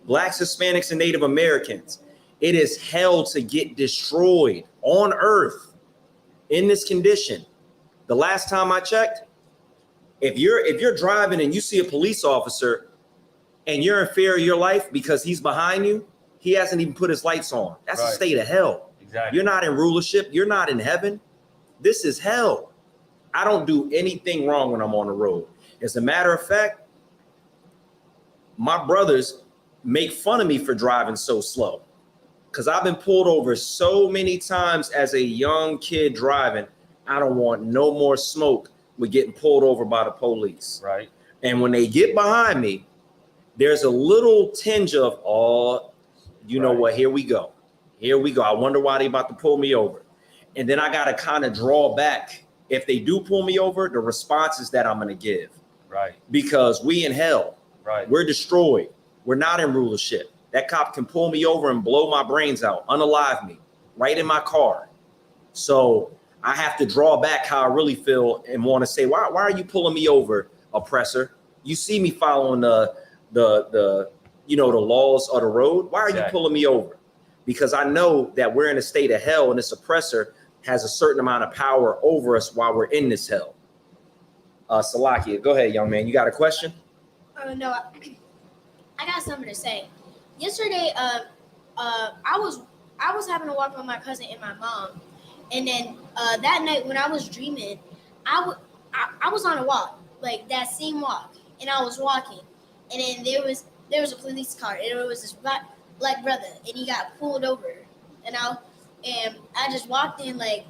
Blacks, Hispanics, and Native Americans. It is hell to get destroyed on earth in this condition. The last time I checked, if you're driving and you see a police officer and you're in fear of your life because he's behind you, he hasn't even put his lights on. That's a state of hell. Exactly. You're not in rulership. You're not in heaven. This is hell. I don't do anything wrong when I'm on the road. As a matter of fact, my brothers make fun of me for driving so slow because I've been pulled over so many times as a young kid driving. I don't want no more smoke with getting pulled over by the police. Right. And when they get behind me, there's a little tinge of, oh, you know what? Here we go. Here we go. I wonder why they about to pull me over. And then I got to kind of draw back. If they do pull me over, the responses that I'm going to give. Right. Because we in hell. Right. We're destroyed. We're not in rulership. That cop can pull me over and blow my brains out, unalive me, right in my car. So I have to draw back how I really feel and want to say, why are you pulling me over, oppressor? You see me following the laws of the road. Why are you pulling me over? Because I know that we're in a state of hell and this oppressor has a certain amount of power over us while we're in this hell. Salakia, go ahead, young man. You got a question? No, I got something to say. Yesterday, I was having a walk with my cousin and my mom, and then that night when I was dreaming, I was on a walk, like that same walk, and I was walking, and then there was a police car, and it was this black brother, and he got pulled over, and I just walked in like,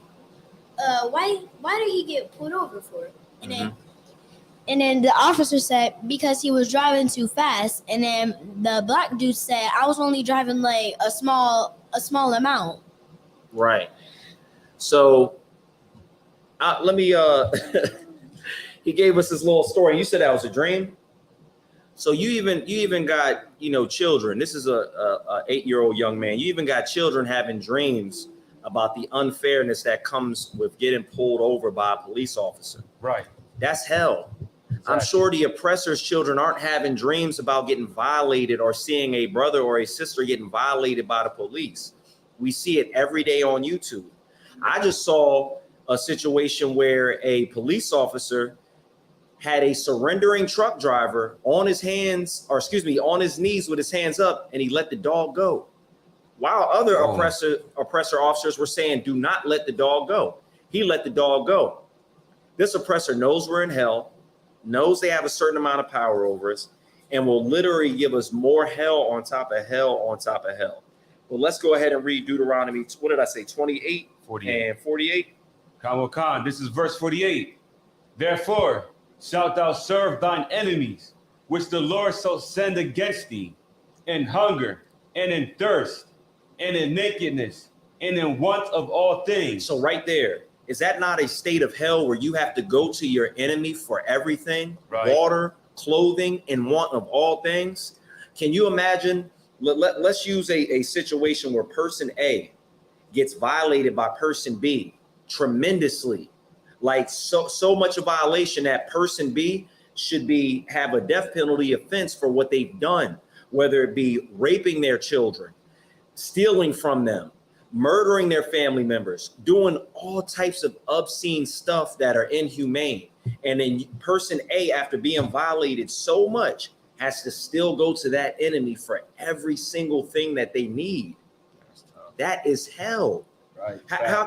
why did he get pulled over for? And then the officer said because he was driving too fast, and then the black dude said I was only driving like a small amount. Right. So let me he gave us this little story. You said that was a dream. So you even got, children. This is a 8-year-old young man. You even got children having dreams about the unfairness that comes with getting pulled over by a police officer. Right. That's hell. Exactly. I'm sure the oppressor's children aren't having dreams about getting violated or seeing a brother or a sister getting violated by the police. We see it every day on YouTube. I just saw a situation where a police officer had a surrendering truck driver on his knees with his hands up, and he let the dog go. While other oppressor officers were saying, do not let the dog go. He let the dog go. This oppressor knows we're in hell, knows they have a certain amount of power over us, and will literally give us more hell on top of hell on top of hell. Well, let's go ahead and read Deuteronomy, 28 and 48. Khan, this is verse 48. Therefore shalt thou serve thine enemies, which the Lord shall send against thee, in hunger and in thirst and in nakedness and in want of all things. So right there, is that not a state of hell where you have to go to your enemy for everything? Right. Water, clothing, and want of all things? Can you imagine? Let's use a situation where person A gets violated by person B tremendously, like so much a violation that person B should have a death penalty offense for what they've done, whether it be raping their children, stealing from them, murdering their family members, doing all types of obscene stuff that are inhumane. And then person A, after being violated so much, has to still go to that enemy for every single thing that they need. That is hell. Right. How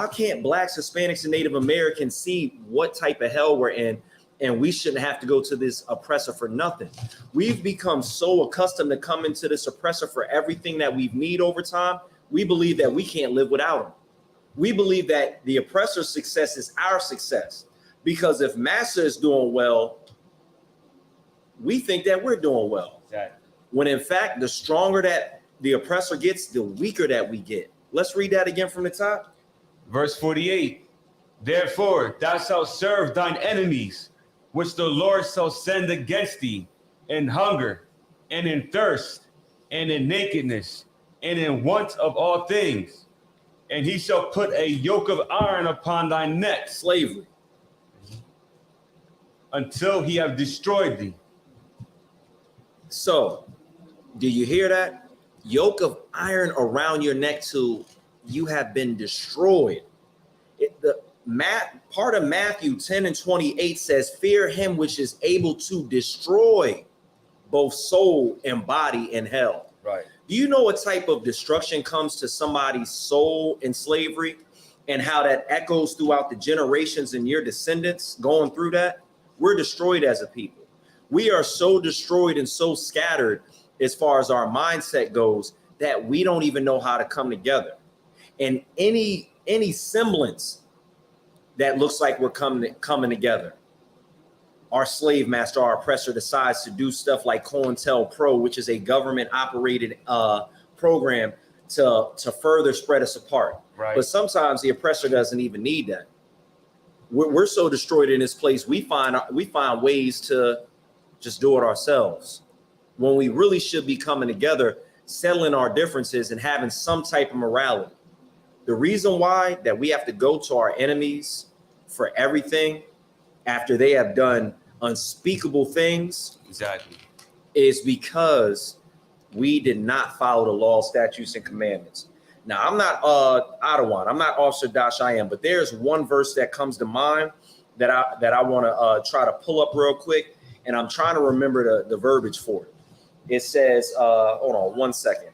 can't Blacks, Hispanics, and Native Americans see what type of hell we're in, and we shouldn't have to go to this oppressor for nothing? We've become so accustomed to coming to this oppressor for everything that we need over time. We believe that we can't live without him. We believe that the oppressor's success is our success, because if Massa is doing well, we think that we're doing well. Exactly. When in fact, the stronger that the oppressor gets, the weaker that we get. Let's read that again from the top. Verse 48. Therefore thou shalt serve thine enemies, which the Lord shall send against thee, in hunger and in thirst and in nakedness and in want of all things. And he shall put a yoke of iron upon thy neck, slavery, until he have destroyed thee. So, do you hear that? Yoke of iron around your neck till you have been destroyed. Part of Matthew 10 and 28 says, fear him which is able to destroy both soul and body in hell. Right. Do you know what type of destruction comes to somebody's soul in slavery, and how that echoes throughout the generations and your descendants going through that? We're destroyed as a people. We are so destroyed and so scattered as far as our mindset goes that we don't even know how to come together. And any semblance that looks like we're coming together, our slave master, our oppressor, decides to do stuff like COINTELPRO, which is a government operated program to further spread us apart. Right. But sometimes the oppressor doesn't even need that. We're so destroyed in this place, we find ways to just do it ourselves, when we really should be coming together, settling our differences, and having some type of morality. The reason why that we have to go to our enemies for everything after they have done unspeakable things, exactly, is because we did not follow the law, statutes, and commandments. Now, I'm not Adawan, I'm not Officer Dash, I am, but there's one verse that comes to mind that I want to try to pull up real quick, and I'm trying to remember the verbiage for it. It says, hold on one second.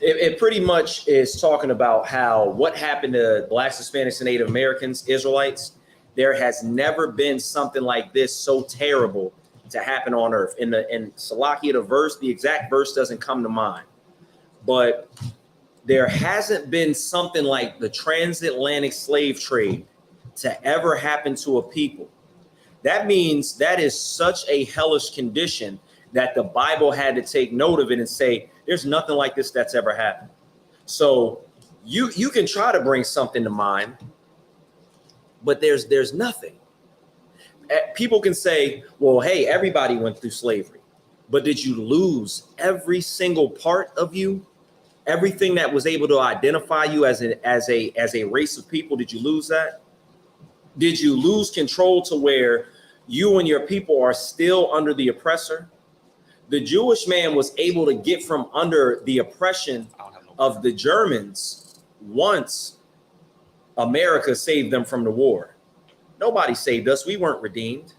It pretty much is talking about how what happened to Blacks, Hispanics, and Native Americans, Israelites. There has never been something like this so terrible to happen on earth. In Salakia, the exact verse doesn't come to mind, but there hasn't been something like the transatlantic slave trade to ever happen to a people. That means that is such a hellish condition that the Bible had to take note of it and say, there's nothing like this that's ever happened. So you can try to bring something to mind, but there's nothing. People can say, well, hey, everybody went through slavery, but did you lose every single part of you? Everything that was able to identify you as a race of people, did you lose that? Did you lose control to where you and your people are still under the oppressor? The Jewish man was able to get from under the oppression of the Germans once America saved them from the war. Nobody saved us. We weren't redeemed.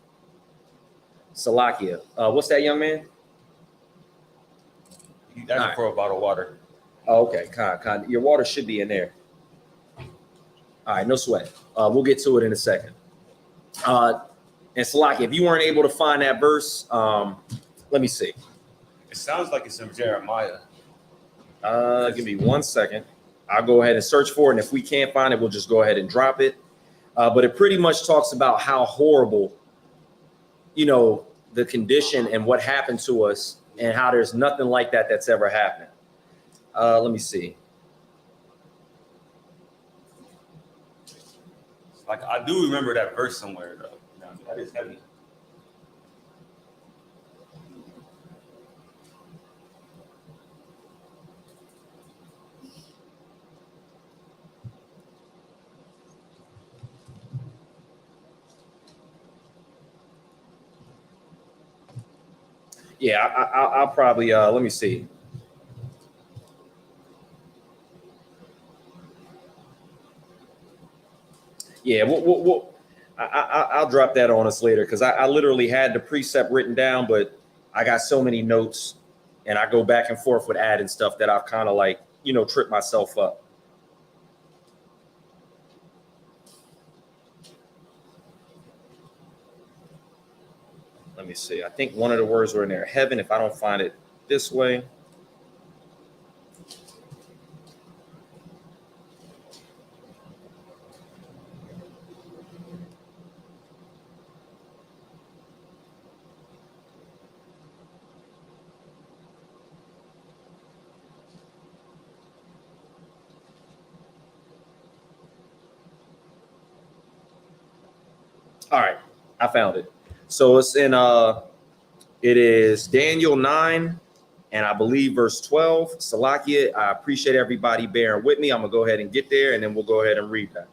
Salakia. What's that, young man? He's asking for a bottle of water. Oh, okay. Con. Your water should be in there. All right, no sweat. We'll get to it in a second. And Salakia, if you weren't able to find that verse, let me see. It sounds like it's in Jeremiah. Give me 1 second. I'll go ahead and search for it. And if we can't find it, we'll just go ahead and drop it. But it pretty much talks about how horrible, the condition and what happened to us and how there's nothing like that that's ever happened. Let me see. Like, I do remember that verse somewhere, though. That is heavy. Yeah, I'll probably, let me see. Yeah, I'll drop that on us later because I literally had the precept written down, but I got so many notes and I go back and forth with adding stuff that I've kind of like, tripped myself up. Let me see. I think one of the words were in there. Heaven, if I don't find it this way. All right, I found it. So it's in it is Daniel 9 and I believe verse 12. Salakia, I appreciate everybody bearing with me. I'm gonna go ahead and get there and then we'll go ahead and read that.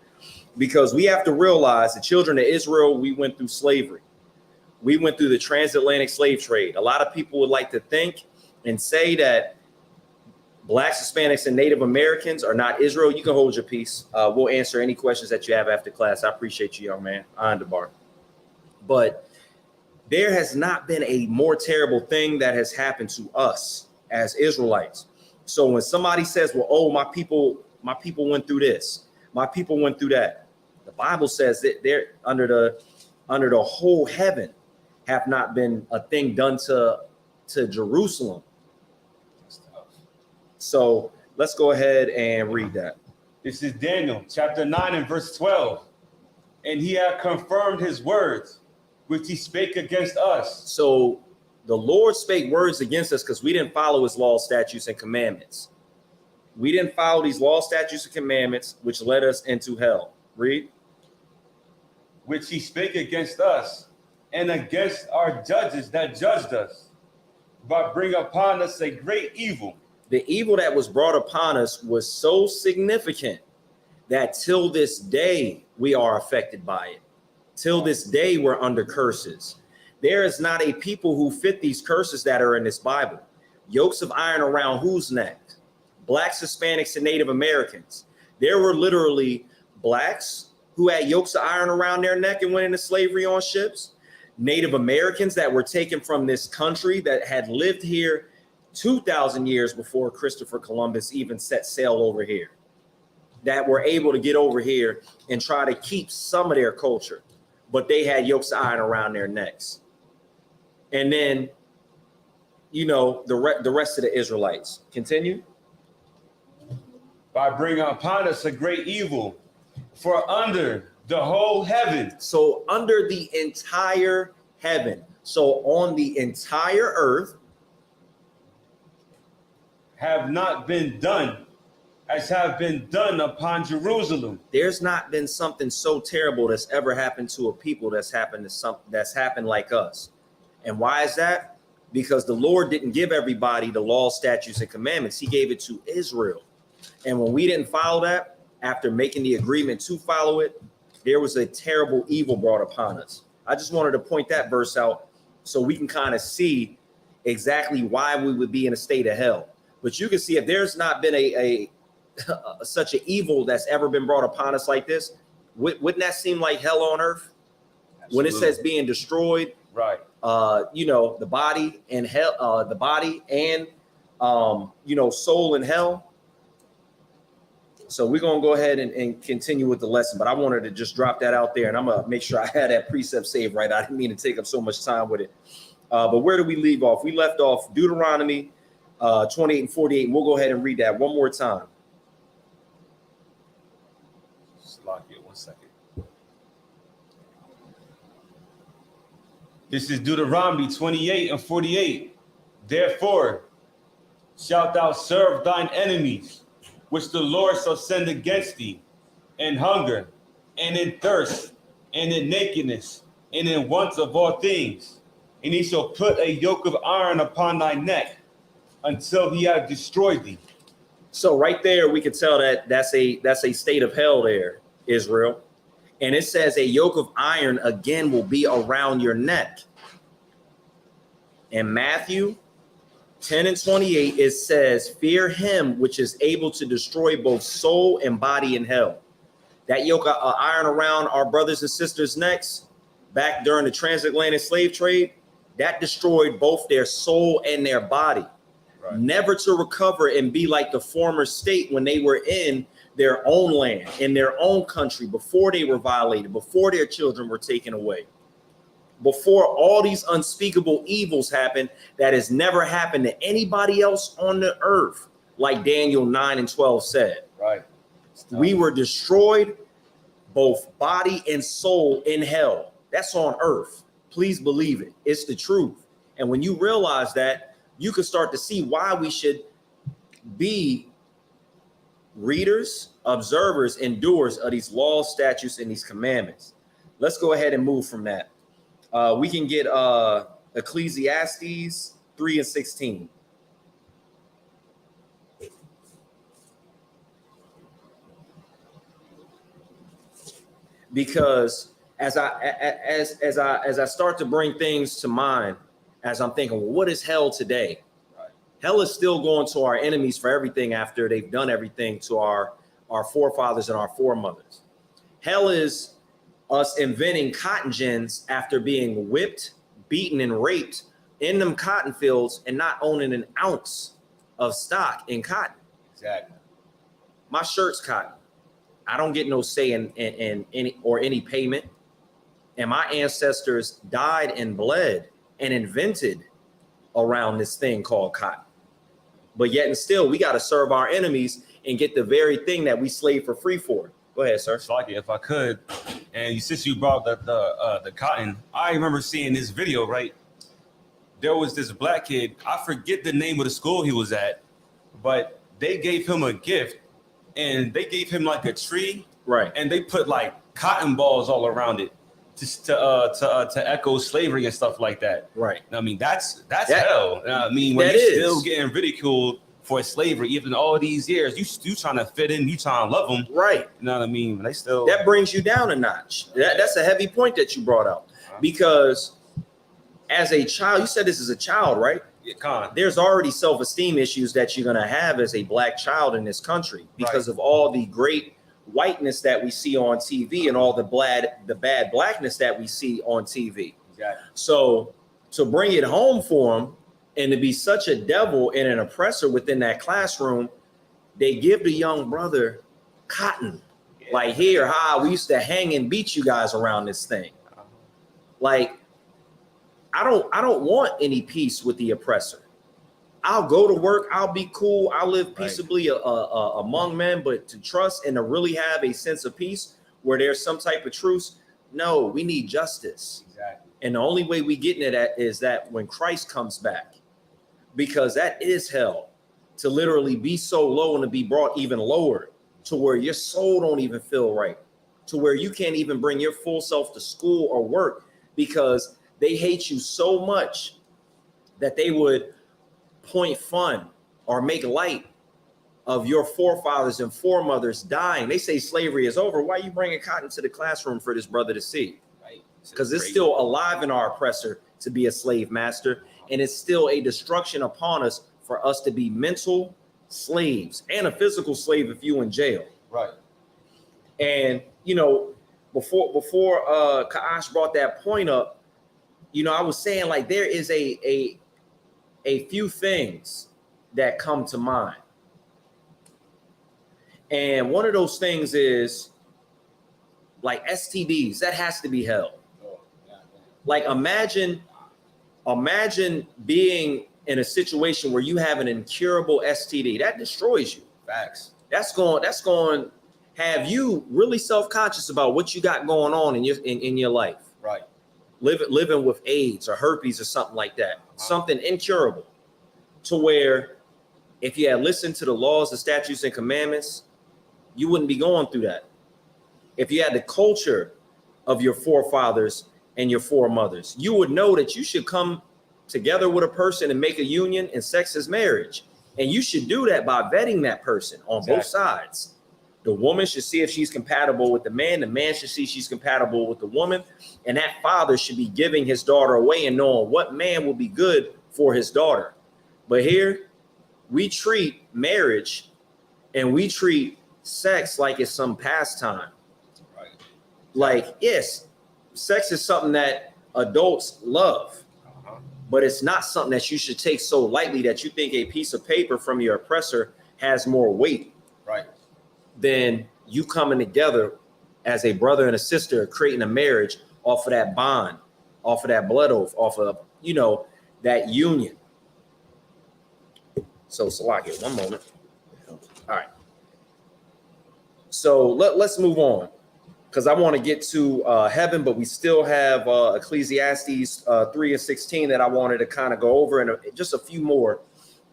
Because we have to realize the children of Israel, we went through slavery. We went through the transatlantic slave trade. A lot of people would like to think and say that Blacks, Hispanics, and Native Americans are not Israel. You can hold your peace. We'll answer any questions that you have after class. I appreciate you, young man. On the bar. But there has not been a more terrible thing that has happened to us as Israelites. So when somebody says, well, oh, my people went through this, my people went through that. The Bible says that they're under the whole heaven have not been a thing done to Jerusalem. So let's go ahead and read that. This is Daniel chapter 9 and verse 12. And he had confirmed his words, which he spake against us. So the Lord spake words against us because we didn't follow his laws, statutes, and commandments. We didn't follow these laws, statutes, and commandments, which led us into hell. Read. Which he spake against us and against our judges that judged us, but bring upon us a great evil. The evil that was brought upon us was so significant that till this day we are affected by it. Till this day we're under curses. There is not a people who fit these curses that are in this Bible. Yokes of iron around whose neck? Blacks, Hispanics, and Native Americans. There were literally blacks who had yokes of iron around their neck and went into slavery on ships. Native Americans that were taken from this country that had lived here 2,000 years before Christopher Columbus even set sail over here, that were able to get over here and try to keep some of their culture, but they had yokes of iron around their necks. And then, the rest of the Israelites. Continue. By bringing upon us a great evil, for under The whole heaven. So under the entire heaven. So on the entire earth. Have not been done as have been done upon Jerusalem. There's not been something so terrible that's ever happened to a people that's happened to something that's happened like us. And why is that? Because the Lord didn't give everybody the law, statutes, and commandments. He gave it to Israel. And when we didn't follow that, after making the agreement to follow it, there was a terrible evil brought upon us. I just wanted to point that verse out so we can kind of see exactly why we would be in a state of hell. But you can see if there's not been such an evil that's ever been brought upon us like this, wouldn't that seem like hell on earth? Absolutely. When it says being destroyed, right? The body and hell, the body and soul in hell. So we're gonna go ahead and continue with the lesson, but I wanted to just drop that out there, and I'm gonna make sure I had that precept saved right. I didn't mean to take up so much time with it. But where do we leave off? We left off Deuteronomy 28 and 48. We'll go ahead and read that one more time. Lock it 1 second. This is Deuteronomy 28 and 48. Therefore, shalt thou serve thine enemies, which the Lord shall send against thee, in hunger, and in thirst, and in nakedness, and in want of all things. And he shall put a yoke of iron upon thy neck, until he have destroyed thee. So right there, we can tell that that's a state of hell there, Israel. And it says a yoke of iron again will be around your neck. In Matthew 10 and 28, it says, fear him which is able to destroy both soul and body in hell. That yoke of iron around our brothers and sisters' necks back during the transatlantic slave trade, that destroyed both their soul and their body. Right. Never to recover and be like the former state when they were in their own land, in their own country, before they were violated, before their children were taken away, before all these unspeakable evils happened that has never happened to anybody else on the earth, like Daniel 9 and 12 said. Right. We were destroyed, both body and soul, in hell. That's on earth. Please believe it. It's the truth. And when you realize that, you can start to see why we should be readers, observers, and doers of these laws, statutes, and these commandments. Let's go ahead and move from that. We can get Ecclesiastes 3 and 16. Because as I start to bring things to mind, as I'm thinking, well, what is hell today? Right. Hell is still going to our enemies for everything after they've done everything to our forefathers and our foremothers. Hell is us inventing cotton gins after being whipped, beaten, and raped in them cotton fields and not owning an ounce of stock in cotton. Exactly. My shirt's cotton. I don't get no say in any payment. And my ancestors died and bled and invented around this thing called cotton. But yet and still, we got to serve our enemies and get the very thing that we slave for free for. Go ahead, sir. Like if I could, and since you brought the cotton, I remember seeing this video, right? There was this black kid, I forget the name of the school he was at, but they gave him a gift and they gave him like a tree, right? And they put like cotton balls all around it to echo slavery and stuff like that. Right. I mean, that's hell. I mean, when you're still getting ridiculed for slavery, even all these years, you trying to fit in, you trying to love them. Right. You know what I mean? They still. That brings you down a notch. That's a heavy point that you brought out. Because as a child, you said this is a child, right? Yeah, there's already self-esteem issues that you're going to have as a black child in this country because of all the great whiteness that we see on TV and all the bad blackness that we see on TV. Exactly. So to bring it home for them and to be such a devil and an oppressor within that classroom, they give the young brother cotton. Yeah. Like, here, we used to hang and beat you guys around this thing. Like, I don't want any peace with the oppressor. I'll go to work. I'll be cool. I'll live peaceably among men, but to trust and to really have a sense of peace where there's some type of truce. No, we need justice. Exactly. And the only way we get into that is that when Christ comes back, because that is hell, to literally be so low and to be brought even lower to where your soul don't even feel right, to where you can't even bring your full self to school or work because they hate you so much that they would point fun or make light of your forefathers and foremothers dying. They say slavery is over. Why are you bringing cotton to the classroom for this brother to see? Right. Because it's still alive in our oppressor to be a slave master. And it's still a destruction upon us for us to be mental slaves and a physical slave if you in jail. Right. And, you know, before Kaash brought that point up, you know, I was saying like there is a few things that come to mind. And one of those things is like STDs. That has to be hell. Like imagine being in a situation where you have an incurable STD. That destroys you. Facts. That's going to have you really self-conscious about what you got going on in your life. Right. Living with AIDS or herpes or something like that. Something incurable, to where if you had listened to the laws, the statutes, and commandments, you wouldn't be going through that. If you had the culture of your forefathers and your foremothers, you would know that you should come together with a person and make a union, and sex is marriage. And you should do that by vetting that person on both sides. The woman should see if she's compatible with the man should see she's compatible with the woman, and that father should be giving his daughter away and knowing what man will be good for his daughter. But here, we treat marriage and we treat sex like it's some pastime. Right. Like, yes, sex is something that adults love, but it's not something that you should take so lightly that you think a piece of paper from your oppressor has more weight. Right. Than you coming together as a brother and a sister, creating a marriage off of that bond, off of that blood oath, off of, you know, that union. So Salaki, one moment. All right. So let's move on, because I want to get to heaven, but we still have Ecclesiastes 3:16 that I wanted to kind of go over, and just a few more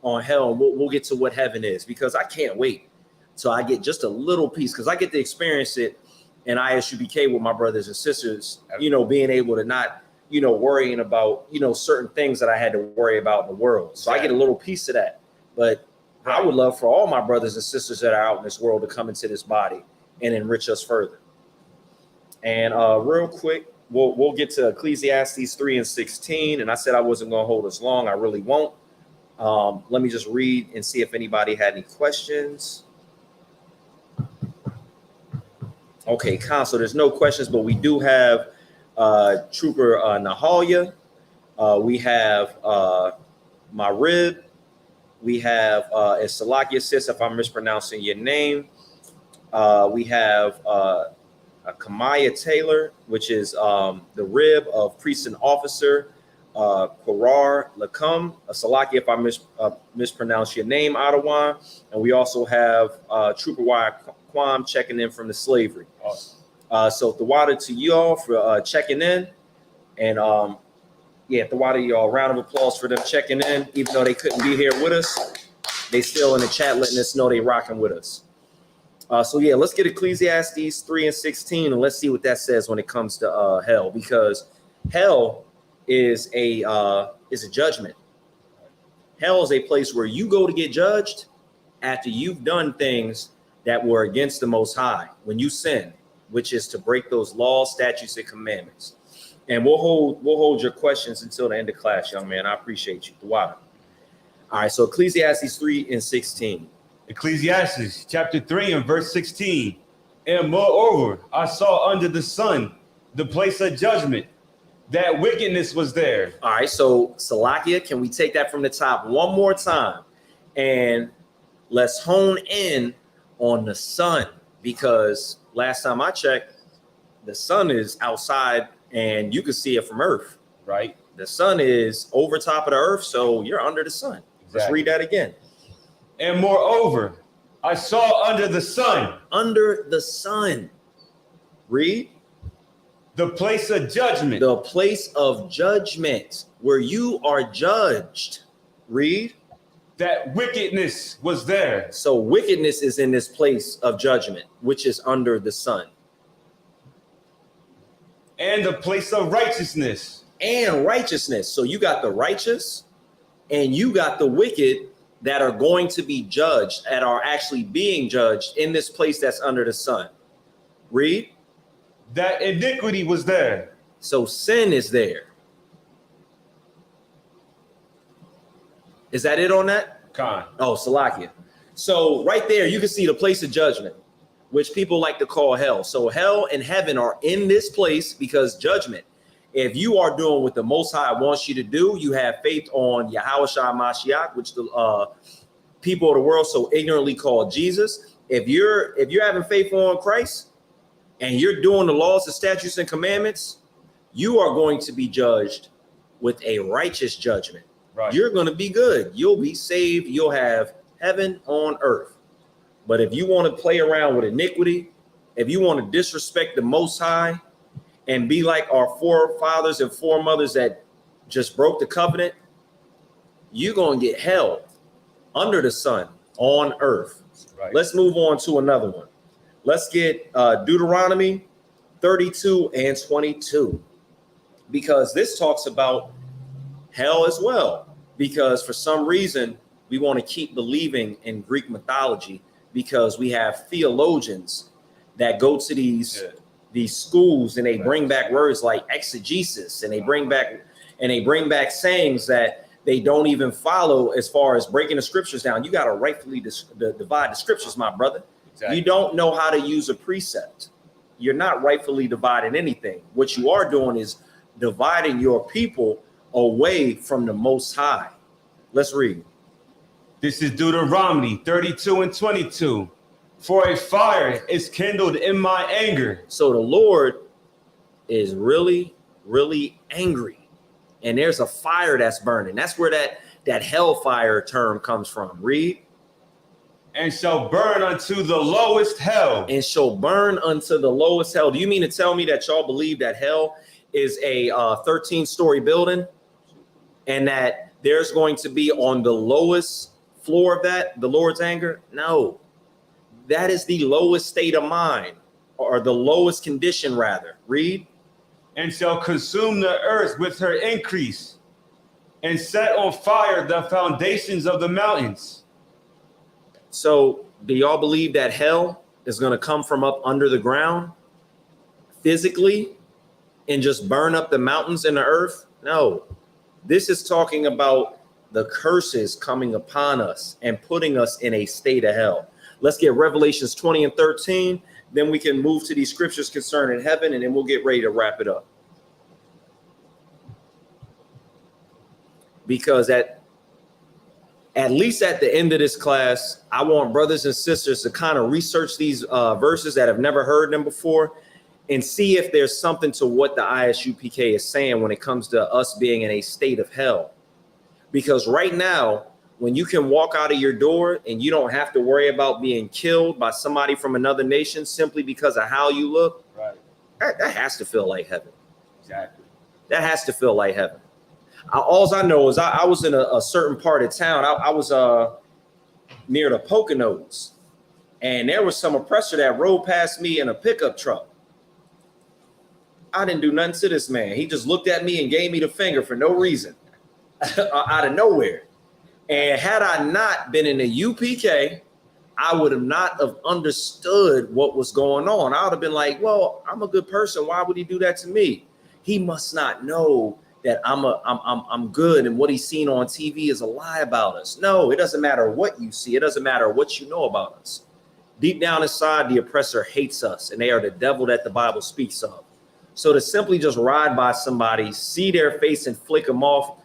on hell. And we'll get to what heaven is, because I can't wait. So I get just a little piece, because I get to experience it in ISUBK with my brothers and sisters, you know, being able to not, you know, worrying about, you know, certain things that I had to worry about in the world. So I get a little piece of that. But I would love for all my brothers and sisters that are out in this world to come into this body and enrich us further. And real quick, we'll get to Ecclesiastes 3:16. And I said I wasn't going to hold us long. I really won't. Let me just read and see if anybody had any questions. Okay, Council, there's no questions, but we do have Trooper Nahalia. We have Marib. We have Salakia Sis, if I'm mispronouncing your name. We have Kamaya Taylor, which is the rib of priest and officer. Qarar Lakum, Salakia, if I mispronounce your name, Ottawa. And we also have Trooper Y Quam checking in from the slavery. Awesome. So Thawada to y'all for checking in. And yeah, Thawada, y'all, round of applause for them checking in. Even though they couldn't be here with us, they still in the chat letting us know they rocking with us. So yeah, let's get Ecclesiastes 3:16 and let's see what that says when it comes to hell, because hell is a judgment. Hell is a place where you go to get judged after you've done things that were against the Most High, when you sin, which is to break those laws, statutes, and commandments. And we'll hold your questions until the end of class, young man. I appreciate you. Thawada. All right, so Ecclesiastes 3:16. Ecclesiastes chapter 3 and verse 16. And moreover, I saw under the sun the place of judgment, that wickedness was there. All right, so Salakia, can we take that from the top one more time? And let's hone in on the sun, because last time I checked, the sun is outside and you can see it from Earth, right? The sun is over top of the earth, so you're under the sun. Exactly. Let's read that again. And moreover, I saw under the sun. Under the sun. Read. The place of judgment. The place of judgment, where you are judged. Read. That wickedness was there. So wickedness is in this place of judgment, which is under the sun. And the place of righteousness. And righteousness. So you got the righteous and you got the wicked that are going to be judged, that are actually being judged in this place that's under the sun. Read. That iniquity was there. So sin is there. Is that it on that? Khan. Oh, Salakia. So right there, you can see the place of judgment, which people like to call hell. So hell and heaven are in this place because judgment. If you are doing what the Most High wants you to do, you have faith on Yahweh Shai Mashiach, which the people of the world so ignorantly call Jesus. If you're having faith on Christ and you're doing the laws, the statutes, and commandments, you are going to be judged with a righteous judgment. Right. You're going to be good. You'll be saved. You'll have heaven on earth. But if you want to play around with iniquity, if you want to disrespect the Most High and be like our forefathers and foremothers that just broke the covenant, you're going to get hell under the sun on earth. Right. Let's move on to another one. Let's get Deuteronomy 32 and 22, because this talks about hell as well. Because for some reason, we want to keep believing in Greek mythology because we have theologians that go to these schools and they bring back words like exegesis, and they bring back sayings that they don't even follow as far as breaking the scriptures down. You got to rightfully divide the scriptures, my brother. Exactly. You don't know how to use a precept. You're not rightfully dividing anything. What you are doing is dividing your people away from the Most High. Let's read. This is Deuteronomy 32 and 22. For a fire is kindled in my anger. So the Lord is really, really angry. And there's a fire that's burning. That's where that hellfire term comes from. Read. And shall burn unto the lowest hell. And shall burn unto the lowest hell. Do you mean to tell me that y'all believe that hell is a 13-story building and that there's going to be on the lowest floor of that the Lord's anger? No. That is the lowest state of mind, or the lowest condition, rather. Read. And shall consume the earth with her increase, and set on fire the foundations of the mountains. So do y'all believe that hell is going to come from up under the ground physically and just burn up the mountains and the earth? No. This is talking about the curses coming upon us and putting us in a state of hell. Let's get Revelations 20 and 13. Then we can move to these scriptures concerning heaven, and then we'll get ready to wrap it up. Because at least at the end of this class, I want brothers and sisters to kind of research these verses that have never heard them before and see if there's something to what the ISUPK is saying when it comes to us being in a state of hell. Because right now, when you can walk out of your door and you don't have to worry about being killed by somebody from another nation simply because of how you look, right? That has to feel like heaven. Exactly. That has to feel like heaven. All I know is I was in a certain part of town. I was near the Poconos, and there was some oppressor that rode past me in a pickup truck. I didn't do nothing to this man. He just looked at me and gave me the finger for no reason, out of nowhere. And had I not been in the UPK, I would have not have understood what was going on. I would have been like, well, I'm a good person. Why would he do that to me? He must not know that I'm good, and what he's seen on TV is a lie about us. No, it doesn't matter what you see. It doesn't matter what you know about us. Deep down inside, the oppressor hates us, and they are the devil that the Bible speaks of. So to simply just ride by somebody, see their face and flick them off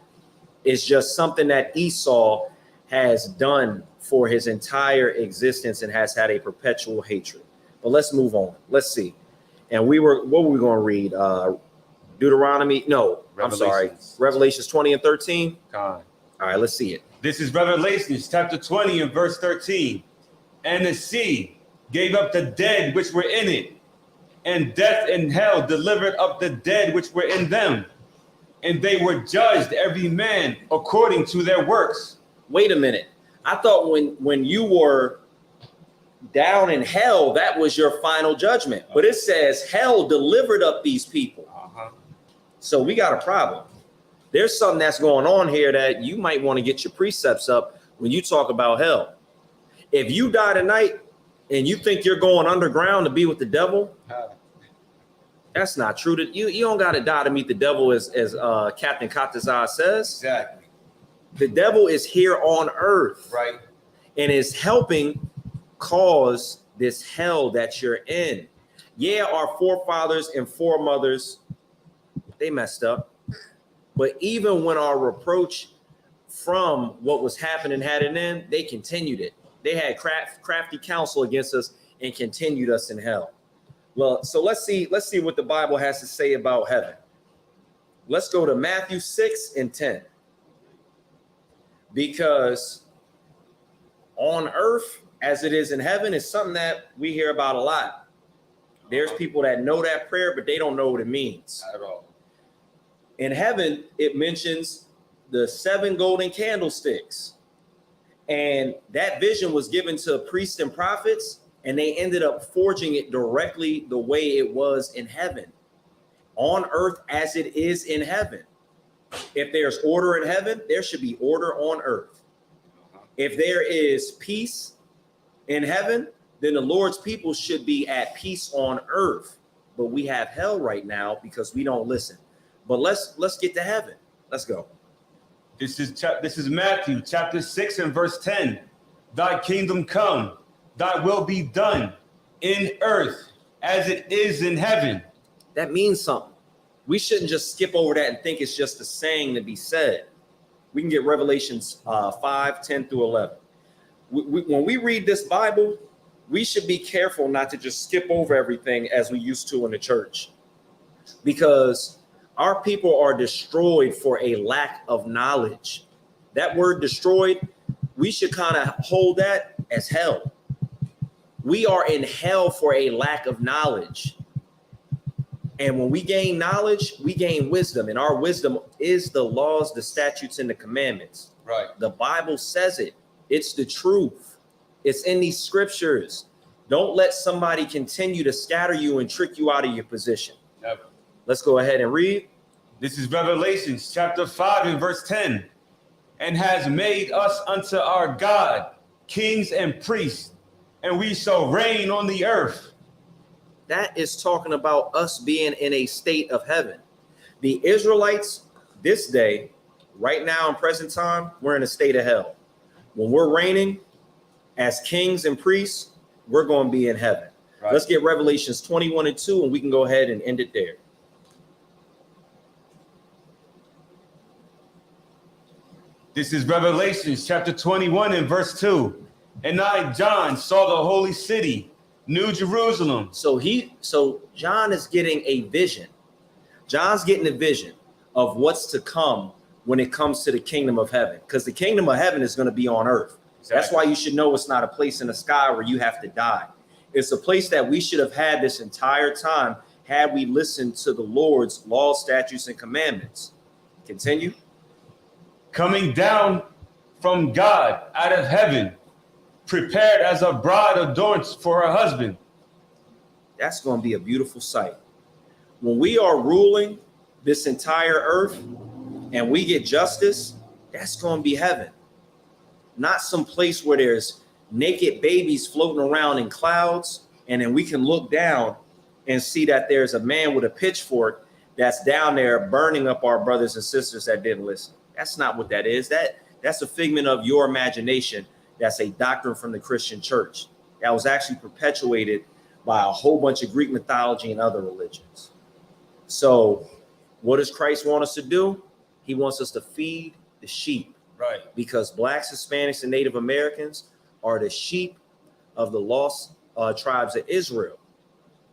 is just something that Esau has done for his entire existence and has had a perpetual hatred. But let's move on. Let's see. And what were we going to read? Deuteronomy? No, I'm sorry. Revelations 20 and 13. All right, let's see it. This is Revelations chapter 20 and verse 13. And the sea gave up the dead which were in it, and death and hell delivered up the dead which were in them. And they were judged every man according to their works. Wait a minute. I thought when you were down in hell, that was your final judgment. But it says hell delivered up these people. So we got a problem. There's something that's going on here that you might want to get your precepts up when you talk about hell. If you die tonight and you think you're going underground to be with the devil, that's not true. You don't got to die to meet the devil, as Captain Katazar says. Exactly. The devil is here on earth, right, and is helping cause this hell that you're in. Yeah, our forefathers and foremothers, they messed up. But even when our reproach from what was happening had an end, they continued it. They had crafty counsel against us and continued us in hell. Well, so let's see what the Bible has to say about heaven. Let's go to Matthew 6 and 10. Because on earth, as it is in heaven, is something that we hear about a lot. There's people that know that prayer, but they don't know what it means at all. In heaven, it mentions the 7 golden candlesticks. And that vision was given to priests and prophets, and they ended up forging it directly the way it was in heaven. On earth as it is in heaven. If there's order in heaven, there should be order on earth. If there is peace in heaven, then the Lord's people should be at peace on earth. But we have hell right now because we don't listen. But let's get to heaven. Let's go. This is Matthew chapter 6 and verse 10. Thy kingdom come, thy will be done in earth as it is in heaven. That means something. We shouldn't just skip over that and think it's just a saying to be said. We can get Revelations 5, 10 through 11. When we read this Bible, we should be careful not to just skip over everything as we used to in the church. Because our people are destroyed for a lack of knowledge. That word destroyed, we should kind of hold that as hell. We are in hell for a lack of knowledge. And when we gain knowledge, we gain wisdom. And our wisdom is the laws, the statutes, and the commandments. Right. The Bible says it. It's the truth. It's in these scriptures. Don't let somebody continue to scatter you and trick you out of your position. Never. Let's go ahead and read. This is Revelations chapter 5 and verse 10. And has made us unto our God kings and priests, and we shall reign on the earth. That is talking about us being in a state of heaven. The Israelites this day, right now in present time, we're in a state of hell. When we're reigning as kings and priests, we're going to be in heaven. Right. Let's get Revelations 21 and 2, and we can go ahead and end it there. This is Revelations chapter 21 and verse 2. And I, John, saw the holy city, New Jerusalem. So John is getting a vision. John's getting a vision of what's to come when it comes to the kingdom of heaven, because the kingdom of heaven is going to be on earth. Exactly. That's why you should know it's not a place in the sky where you have to die. It's a place that we should have had this entire time had we listened to the Lord's laws, statutes, and commandments. Continue. Coming down from God out of heaven, prepared as a bride adorned for her husband. That's going to be a beautiful sight. When we are ruling this entire earth and we get justice, that's going to be heaven. Not some place where there's naked babies floating around in clouds, and then we can look down and see that there's a man with a pitchfork that's down there burning up our brothers and sisters that didn't listen. That's not what that is. That's a figment of your imagination. That's a doctrine from the Christian church that was actually perpetuated by a whole bunch of Greek mythology and other religions. So what does Christ want us to do? He wants us to feed the sheep. Right. Because blacks, Hispanics, and Native Americans are the sheep of the lost tribes of Israel.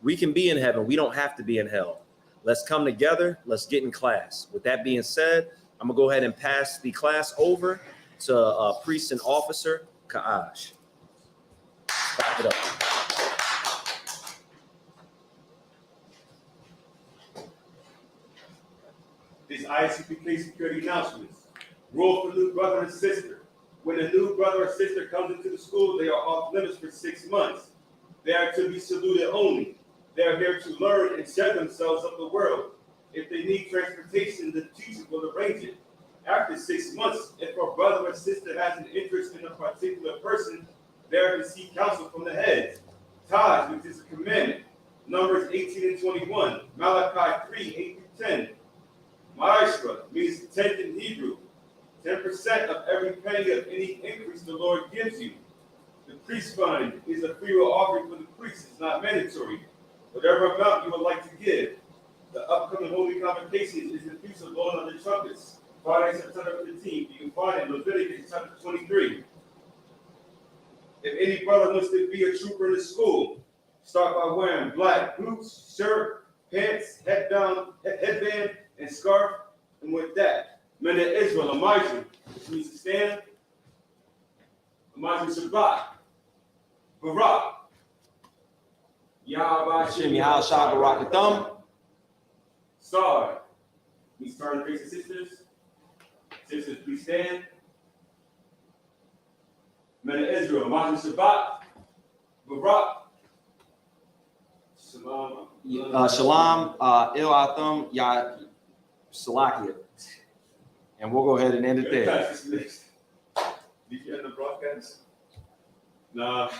We can be in heaven. We don't have to be in hell. Let's come together. Let's get in class. With that being said, I'm going to go ahead and pass the class over to Priest and Officer Kaash. Wrap it up. ISUPK security announcements. Rule for new brother and sister. When a new brother or sister comes into the school, they are off limits for 6 months. They are to be saluted only. They are here to learn and share themselves of the world. If they need transportation, the teacher will arrange it. After 6 months, if a brother or sister has an interest in a particular person, they are to seek counsel from the heads. Tithes, which is a commandment. Numbers 18 and 21. Malachi 3, 8 through 10. Ma'ashra means tenth in Hebrew. 10% of every penny of any increase the Lord gives you. The priest fund is a free will offering for the priest. It's not mandatory. Whatever amount you would like to give. The upcoming holy convocation is the Feast of blowing of the trumpets. Friday, September 15th. You can find it in Leviticus chapter 23. If any brother wants to be a trooper in the school, start by wearing black boots, shirt, pants, headband, and scarf. And with that, men of Israel, Amazing, which means to stand. Amazing Shabbat. Barak. Yahweh Hashem Yahal Shah Barak Thumb. Star means turn face the sisters. Sisters, please stand. Men of Israel, Amazing Shabbat. Barak. Shalom. Shalom, Il Atham, Ya Salakia. And we'll go ahead and end it there. Did you end the broadcast? Nah.